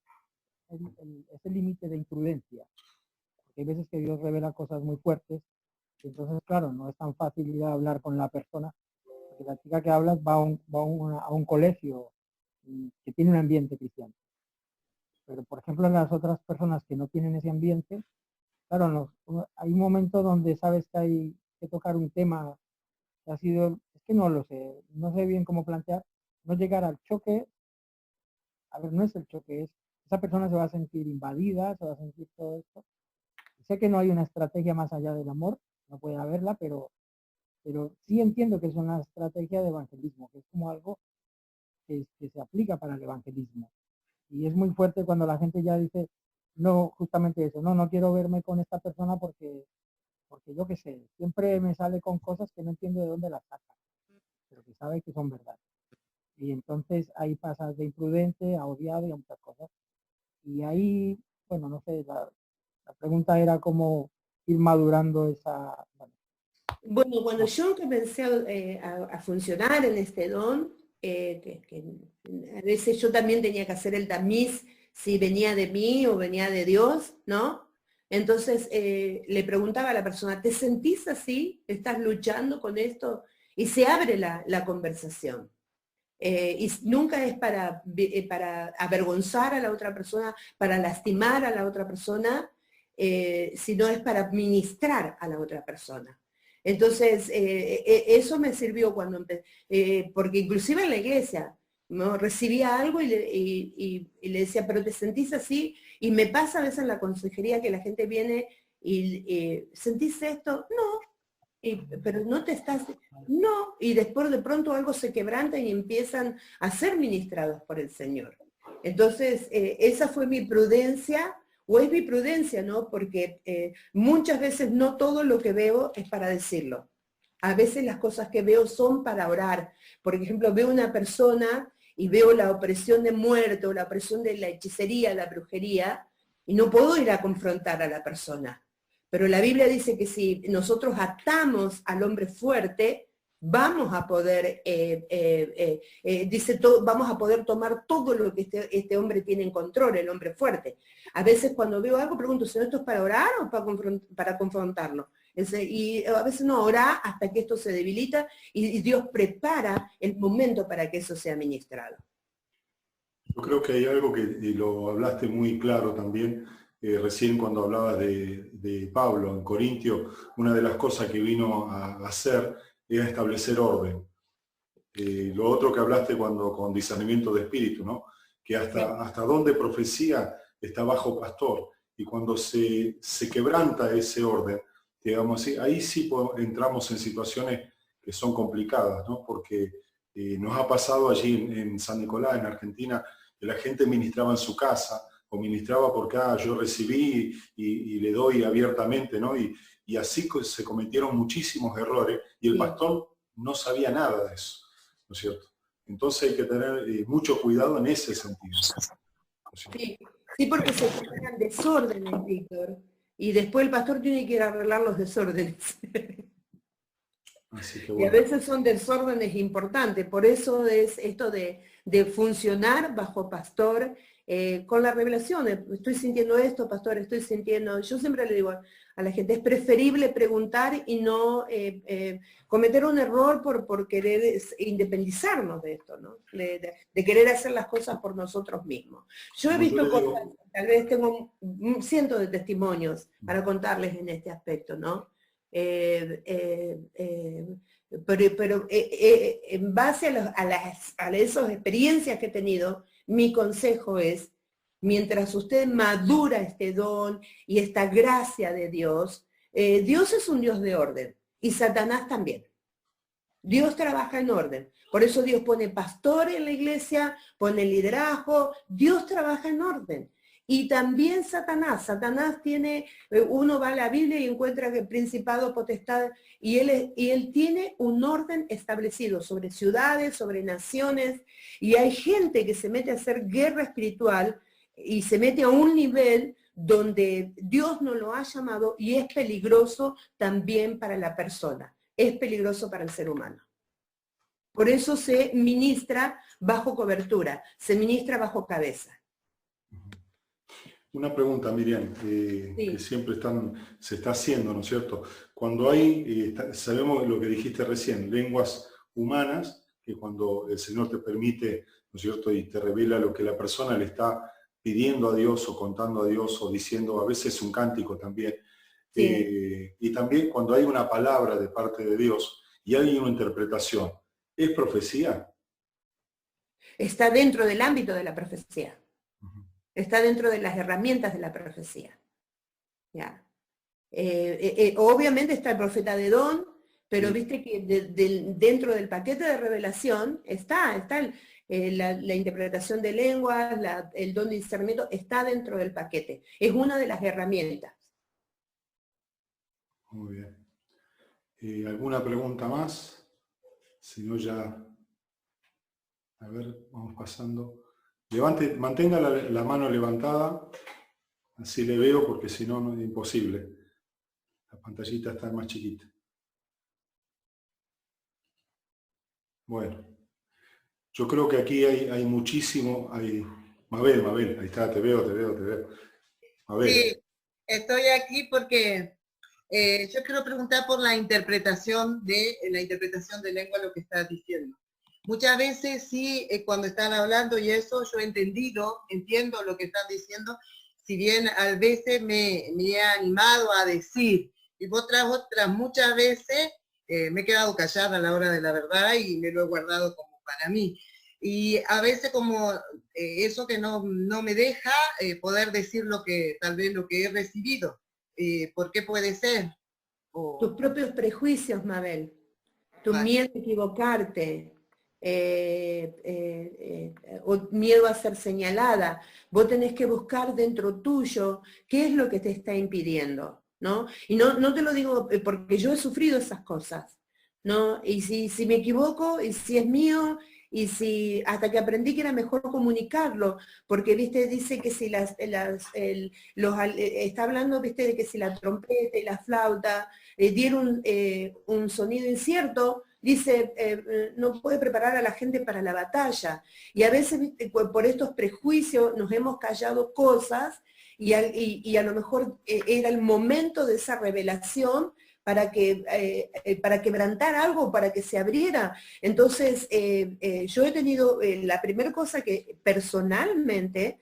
ese límite de imprudencia? Porque hay veces que Dios revela cosas muy fuertes, y entonces, claro, no es tan fácil ir a hablar con la persona, porque la chica que hablas va a un colegio que tiene un ambiente cristiano. Pero, por ejemplo, las otras personas que no tienen ese ambiente, claro, hay un momento donde sabes que hay que tocar un tema que ha sido, es que no lo sé, no sé bien cómo plantear, no llegar al choque. A ver, no es el choque, esa persona se va a sentir invadida, se va a sentir todo esto. Sé que no hay una estrategia más allá del amor, no puede haberla, pero sí entiendo que es una estrategia de evangelismo, que es como algo que se aplica para el evangelismo. Y es muy fuerte cuando la gente ya dice, no, justamente eso, no quiero verme con esta persona porque yo qué sé, siempre me sale con cosas que no entiendo de dónde las saca, pero que sabe que son verdad. Y entonces ahí pasas de imprudente a odiado y a muchas cosas. Y ahí, bueno, no sé, la pregunta era cómo ir madurando esa... Bueno, cuando yo comencé a funcionar en este don, que a veces yo también tenía que hacer el tamiz si venía de mí o venía de Dios, ¿no? Entonces le preguntaba a la persona, ¿te sentís así? ¿Estás luchando con esto? Y se abre la conversación. Y nunca es para avergonzar a la otra persona, para lastimar a la otra persona, sino es para ministrar a la otra persona. Entonces, eso me sirvió cuando empecé, porque inclusive en la iglesia, ¿no? Recibía algo y le decía, pero ¿te sentís así? Y me pasa a veces en la consejería que la gente viene y ¿sentís esto? No. Pero no te estás, no, y después de pronto algo se quebranta y empiezan a ser ministrados por el Señor. Entonces, esa fue mi prudencia, o es mi prudencia, ¿no? Porque muchas veces no todo lo que veo es para decirlo. A veces las cosas que veo son para orar. Por ejemplo, veo una persona y veo la opresión de muerte, o la opresión de la hechicería, la brujería, y no puedo ir a confrontar a la persona. Pero la Biblia dice que si nosotros atamos al hombre fuerte, vamos a poder, vamos a poder tomar todo lo que este hombre tiene en control, el hombre fuerte. A veces cuando veo algo pregunto, ¿esto es para orar o para confrontarlo? Y a veces no, orar hasta que esto se debilita y Dios prepara el momento para que eso sea ministrado. Yo creo que hay algo que y lo hablaste muy claro también, recién cuando hablabas de Pablo en Corintio, una de las cosas que vino a hacer era establecer orden. Lo otro que hablaste con discernimiento de espíritu, ¿no? Que hasta donde profecía está bajo pastor, y cuando se quebranta ese orden, digamos así, ahí sí entramos en situaciones que son complicadas, ¿no? Porque nos ha pasado allí en San Nicolás, en Argentina, que la gente ministraba en su casa, o ministraba porque yo recibí y le doy abiertamente, ¿no? Y así se cometieron muchísimos errores, y el pastor no sabía nada de eso, ¿no es cierto? Entonces hay que tener mucho cuidado en ese sentido, ¿no es cierto? Sí, porque se generan desórdenes, Víctor, y después el pastor tiene que ir a arreglar los desórdenes. Así que Y a veces son desórdenes importantes, por eso es esto de funcionar bajo pastor, con la revelación. Estoy sintiendo esto, pastor, estoy sintiendo. Yo siempre le digo a la gente, es preferible preguntar y no cometer un error por querer independizarnos de esto, ¿no? De querer hacer las cosas por nosotros mismos. Yo he visto cosas, tal vez tengo cientos de testimonios para contarles en este aspecto, ¿no? Pero en base a esas experiencias que he tenido, mi consejo es, mientras usted madura este don y esta gracia de Dios, Dios es un Dios de orden y Satanás también. Dios trabaja en orden. Por eso Dios pone pastor en la iglesia, pone liderazgo, Dios trabaja en orden. Y también Satanás tiene, uno va a la Biblia y encuentra que el principado, potestad, y él tiene un orden establecido sobre ciudades, sobre naciones, y hay gente que se mete a hacer guerra espiritual y se mete a un nivel donde Dios no lo ha llamado, y es peligroso también para la persona, es peligroso para el ser humano. Por eso se ministra bajo cobertura, se ministra bajo cabeza. Una pregunta, Miriam, que siempre se está haciendo, ¿no es cierto? Cuando hay, sabemos lo que dijiste recién, lenguas humanas, que cuando el Señor te permite, ¿no es cierto?, y te revela lo que la persona le está pidiendo a Dios, o contando a Dios, o diciendo, a veces un cántico también. Y también cuando hay una palabra de parte de Dios, y hay una interpretación, ¿es profecía? Está dentro del ámbito de la profecía. Está dentro de las herramientas de la profecía. ¿Ya? Obviamente está el profeta de don, pero viste que dentro del paquete de revelación está la interpretación de lenguas, el don de discernimiento, está dentro del paquete. Es una de las herramientas. Muy bien. ¿Alguna pregunta más? Si no ya... A ver, vamos pasando. Mantenga la mano levantada, así le veo, porque si no, no es imposible. La pantallita está más chiquita. Bueno, yo creo que aquí hay muchísimo. Mabel, ahí está, te veo. Mabel. Sí, estoy aquí porque yo quiero preguntar por la interpretación de lengua, lo que estás diciendo. Muchas veces sí, cuando están hablando y eso, yo entiendo lo que están diciendo, si bien a veces me he animado a decir, y otras muchas veces me he quedado callada a la hora de la verdad y me lo he guardado como para mí. Y a veces como eso que no me deja poder decir lo que tal vez lo que he recibido. ¿Por qué puede ser? Tus propios prejuicios, Mabel. Tu miedo a equivocarte. O miedo a ser señalada. Vos tenés que buscar dentro tuyo qué es lo que te está impidiendo, ¿no? Y no te lo digo porque yo he sufrido esas cosas, ¿no? Y si me equivoco, y si es mío, y si hasta que aprendí que era mejor comunicarlo, porque viste, dice que si está hablando, viste, de que si la trompeta y la flauta dieron un sonido incierto, dice, no puede preparar a la gente para la batalla. Y a veces, ¿viste? Por estos prejuicios nos hemos callado cosas y a lo mejor era el momento de esa revelación para quebrantar algo, para que se abriera. Entonces, yo he tenido, la primera cosa que personalmente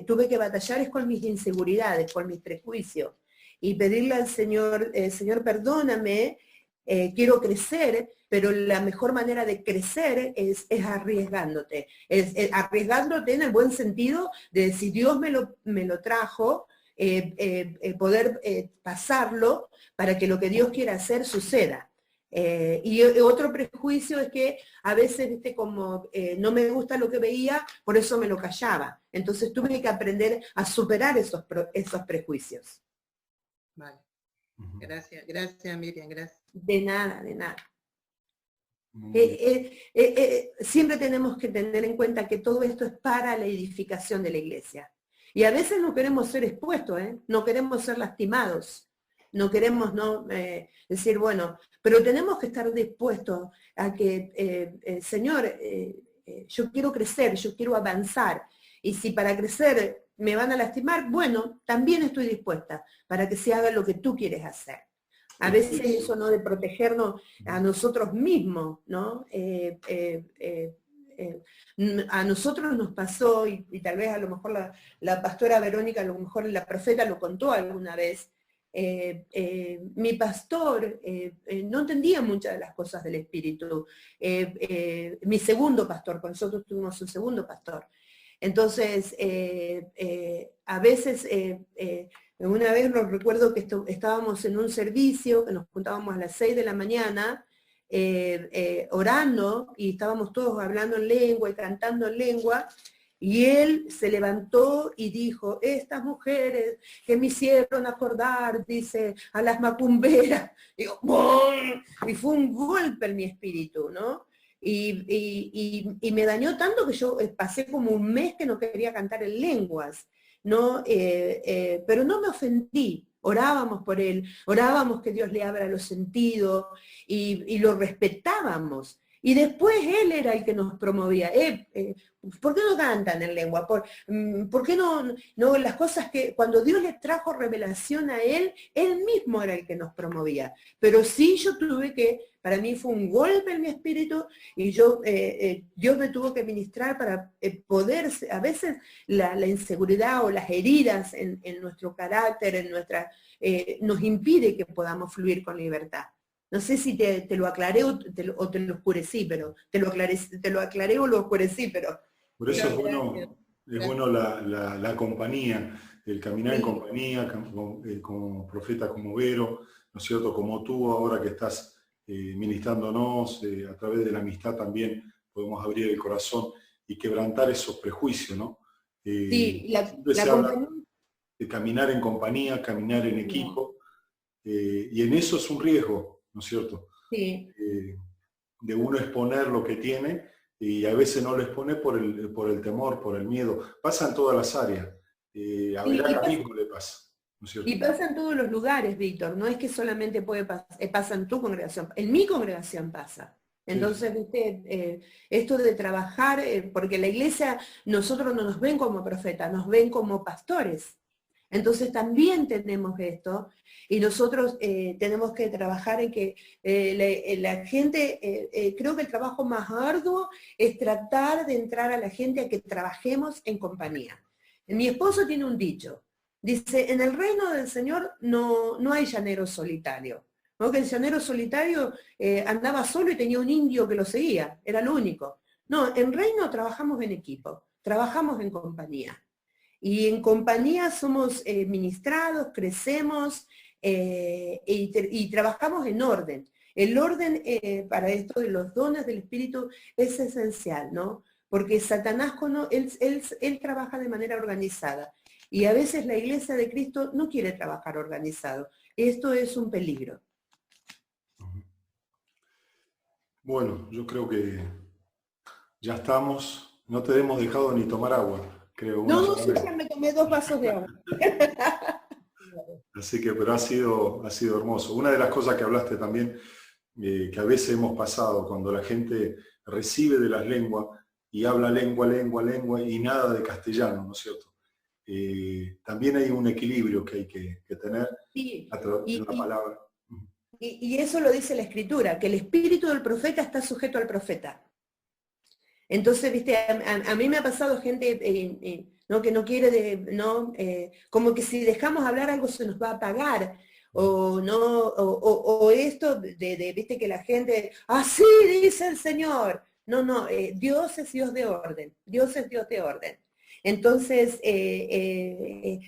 tuve que batallar es con mis inseguridades, con mis prejuicios. Y pedirle al Señor, Señor, perdóname, quiero crecer, pero la mejor manera de crecer es arriesgándote. Es arriesgándote en el buen sentido de si Dios me lo trajo, poder pasarlo para que lo que Dios quiera hacer suceda. Y otro prejuicio es que a veces, viste, como no me gusta lo que veía, por eso me lo callaba. Entonces tuve que aprender a superar esos prejuicios. Vale. Gracias Miriam, gracias. De nada, de nada. Siempre tenemos que tener en cuenta que todo esto es para la edificación de la iglesia. Y a veces no queremos ser expuestos, no queremos ser lastimados, no queremos decir, bueno, pero tenemos que estar dispuestos a que, Señor, yo quiero crecer, yo quiero avanzar. Y si para crecer me van a lastimar, bueno, también estoy dispuesta para que se haga lo que tú quieres hacer. A veces eso, ¿no? De protegernos a nosotros mismos, ¿no? A nosotros nos pasó, y tal vez a lo mejor la pastora Verónica, a lo mejor la profeta lo contó alguna vez, mi pastor no entendía muchas de las cosas del Espíritu. Mi segundo pastor, con nosotros tuvimos un segundo pastor. Entonces, a veces, una vez nos recuerdo que estábamos en un servicio, que nos juntábamos a las 6 de la mañana, orando, y estábamos todos hablando en lengua y cantando en lengua, y él se levantó y dijo, estas mujeres que me hicieron acordar, dice, a las macumberas, y fue un golpe en mi espíritu, ¿no? Y me dañó tanto que yo pasé como un mes que no quería cantar en lenguas, ¿no? Pero no me ofendí, orábamos por él, orábamos que Dios le abra los sentidos y lo respetábamos. Y después él era el que nos promovía. ¿Por qué no cantan en lengua? ¿Por qué no las cosas que cuando Dios le trajo revelación a él mismo era el que nos promovía? Pero sí yo tuve que, para mí fue un golpe en mi espíritu y Dios me tuvo que ministrar para poder, a veces la inseguridad o las heridas en nuestro carácter, nos impide que podamos fluir con libertad. No sé si te lo aclaré o te lo oscurecí, pero te lo aclaré o lo oscurecí, pero... Por eso es bueno la compañía, el caminar en compañía, como profeta como Vero, ¿no es cierto? Como tú ahora que estás ministrándonos, a través de la amistad también podemos abrir el corazón y quebrantar esos prejuicios, ¿no? Sí, la compañía... de caminar en compañía, caminar en equipo, y en eso es un riesgo, ¿no es cierto? Sí. De uno exponer lo que tiene y a veces no lo expone por el temor, por el miedo. Pasa en todas las áreas. A Verana mismo le pasa, ¿no es cierto? Y pasa en todos los lugares, Víctor. No es que solamente pasa en tu congregación. En mi congregación pasa. Entonces, viste, esto de trabajar, porque la iglesia, nosotros no nos ven como profetas, nos ven como pastores. Entonces también tenemos esto y nosotros tenemos que trabajar en que la gente, creo que el trabajo más arduo es tratar de entrar a la gente a que trabajemos en compañía. Mi esposo tiene un dicho, dice, en el reino del Señor no hay llanero solitario. ¿No? Que el llanero solitario andaba solo y tenía un indio que lo seguía, era lo único. No, en Reino trabajamos en equipo, trabajamos en compañía. Y en compañía somos ministrados, crecemos y trabajamos en orden. El orden para esto de los dones del Espíritu es esencial, ¿no? Porque Satanás, él trabaja de manera organizada. Y a veces la Iglesia de Cristo no quiere trabajar organizado. Esto es un peligro. Bueno, yo creo que ya estamos. No te hemos dejado ni tomar agua, creo. No, sí, ya me tomé 2 vasos de agua. Así que, pero ha sido hermoso. Una de las cosas que hablaste también, que a veces hemos pasado, cuando la gente recibe de las lenguas y habla lengua y nada de castellano, ¿no es cierto? También hay un equilibrio que hay que tener Sí, a través de la palabra. y eso lo dice la Escritura, que el espíritu del profeta está sujeto al profeta. Entonces, viste, a mí me ha pasado gente ¿no? que no quiere, como que si dejamos hablar algo se nos va a apagar, o no, o esto viste que la gente, así dice el Señor. No, Dios es Dios de orden, Dios es Dios de orden. Entonces,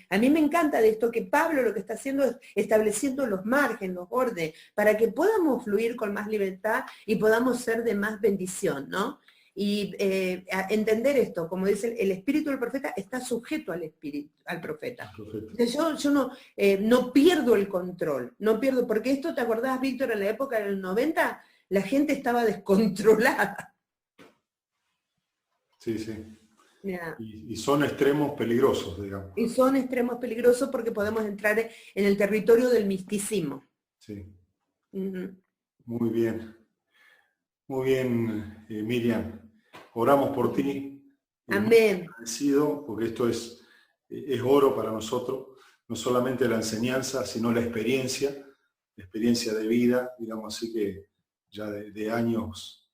a mí me encanta de esto que Pablo lo que está haciendo es estableciendo los márgenes, los órdenes, para que podamos fluir con más libertad y podamos ser de más bendición, ¿no? Y entender esto, como dice, el espíritu del profeta está sujeto al espíritu, al profeta. Entonces, yo no pierdo el control, no pierdo, porque esto, ¿te acordás, Víctor, en la época del 90? La gente estaba descontrolada. Sí. Y son extremos peligrosos, digamos. Y son extremos peligrosos porque podemos entrar en el territorio del misticismo. Sí. Muy bien. Muy bien, Miriam. Oramos por ti. Amén. Agradecido, porque esto es oro para nosotros. No solamente la enseñanza, sino la experiencia de vida, digamos así, que ya de años.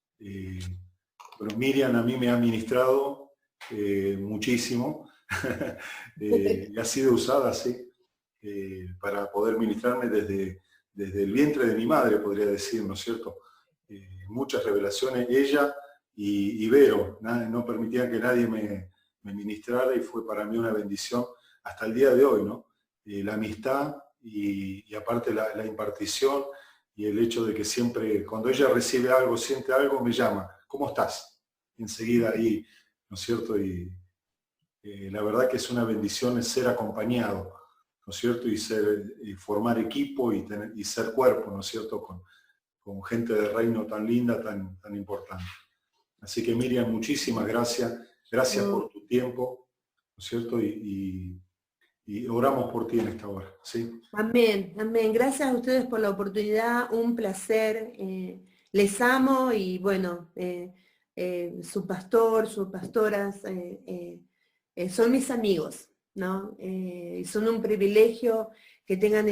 Bueno, Miriam a mí me ha ministrado muchísimo y ha sido usada así para poder ministrarme desde el vientre de mi madre, podría decir, ¿no es cierto? Muchas revelaciones, ella y Vero, no permitían que nadie me ministrara y fue para mí una bendición hasta el día de hoy, ¿no? La amistad y aparte la impartición y el hecho de que siempre, cuando ella recibe algo, siente algo, me llama, ¿cómo estás? Enseguida ahí, ¿no es cierto? Y la verdad que es una bendición ser acompañado, ¿no es cierto? Y formar equipo y ser cuerpo, ¿no es cierto? Con gente de reino tan linda, tan importante. Así que Miriam, muchísimas gracias. Gracias por tu tiempo, ¿no es cierto? Y oramos por ti en esta hora, ¿sí? Amén, amén. Gracias a ustedes por la oportunidad, un placer. Les amo y bueno, su pastor, sus pastoras son mis amigos, ¿no? Son un privilegio que tengan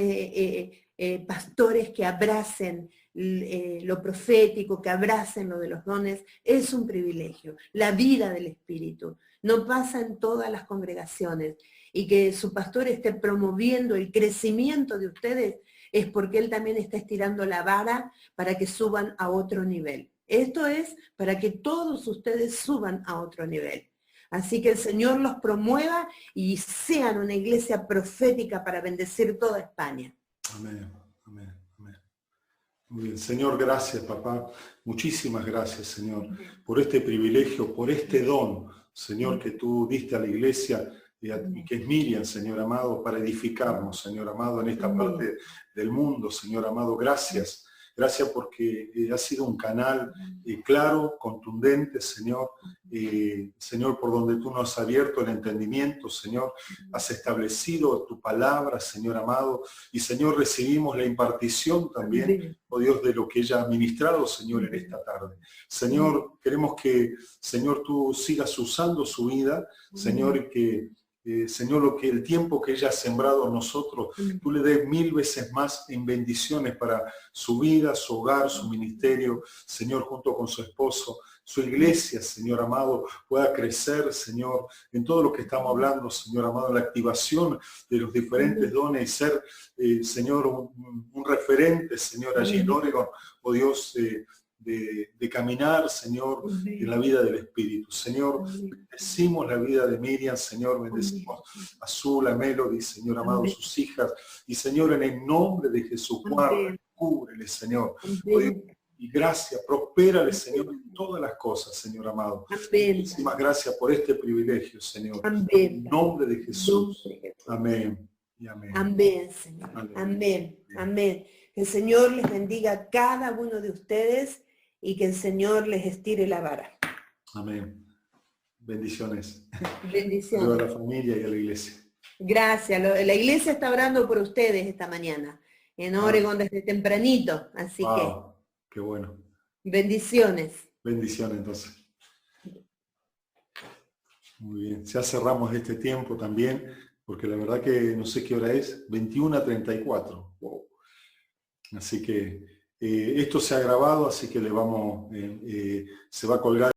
pastores que abracen lo profético, que abracen lo de los dones, es un privilegio. La vida del Espíritu no pasa en todas las congregaciones, y que su pastor esté promoviendo el crecimiento de ustedes es porque él también está estirando la vara para que suban a otro nivel. Esto es para que todos ustedes suban a otro nivel. Así que el Señor los promueva y sean una iglesia profética para bendecir toda España. Amén. Muy bien. Señor, gracias, papá. Muchísimas gracias, Señor, por este privilegio, por este don, Señor, que tú diste a la iglesia, y que es Miriam, Señor amado, para edificarnos, Señor amado, en esta parte del mundo, Señor amado. Gracias. Gracias porque ha sido un canal claro, contundente, Señor. Señor, por donde tú nos has abierto el entendimiento, Señor. Has establecido tu palabra, Señor amado. Y, Señor, recibimos la impartición también, oh Dios, de lo que ella ha ministrado, Señor, en esta tarde. Señor, queremos que, Señor, tú sigas usando su vida, Señor, y que Señor, lo que el tiempo que ella ha sembrado a nosotros, tú le des 1000 veces más en bendiciones para su vida, su hogar, su ministerio, Señor, junto con su esposo, su iglesia, Señor amado, pueda crecer, Señor, en todo lo que estamos hablando, Señor amado, en la activación de los diferentes dones y ser, Señor, un referente, Señor, allí en Oregon, oh Dios, de caminar, Señor, en la vida del Espíritu. Señor, bendecimos la vida de Miriam, Señor, bendecimos a Azul, a Melody, Señor amado, sus hijas. Y Señor, en el nombre de Jesús, guarda, cúbrele, Señor. Y gracias, prospérale, Señor, en todas las cosas, Señor amado. Muchísimas gracias por este privilegio, Señor. En nombre de Jesús. Amén. Y amén. Amén, Señor. Amén. Amén. Que el Señor les bendiga a cada uno de ustedes y que el Señor les estire la vara. Amén. Bendiciones. Bendiciones. A la familia y a la iglesia. Gracias. La iglesia está orando por ustedes esta mañana. En Oregon desde tempranito. Así que. Qué bueno. Bendiciones. Bendiciones entonces. Muy bien. Ya cerramos este tiempo también, porque la verdad que no sé qué hora es. 21:34. Wow. Así que esto se ha grabado, así que le vamos, se va a colgar.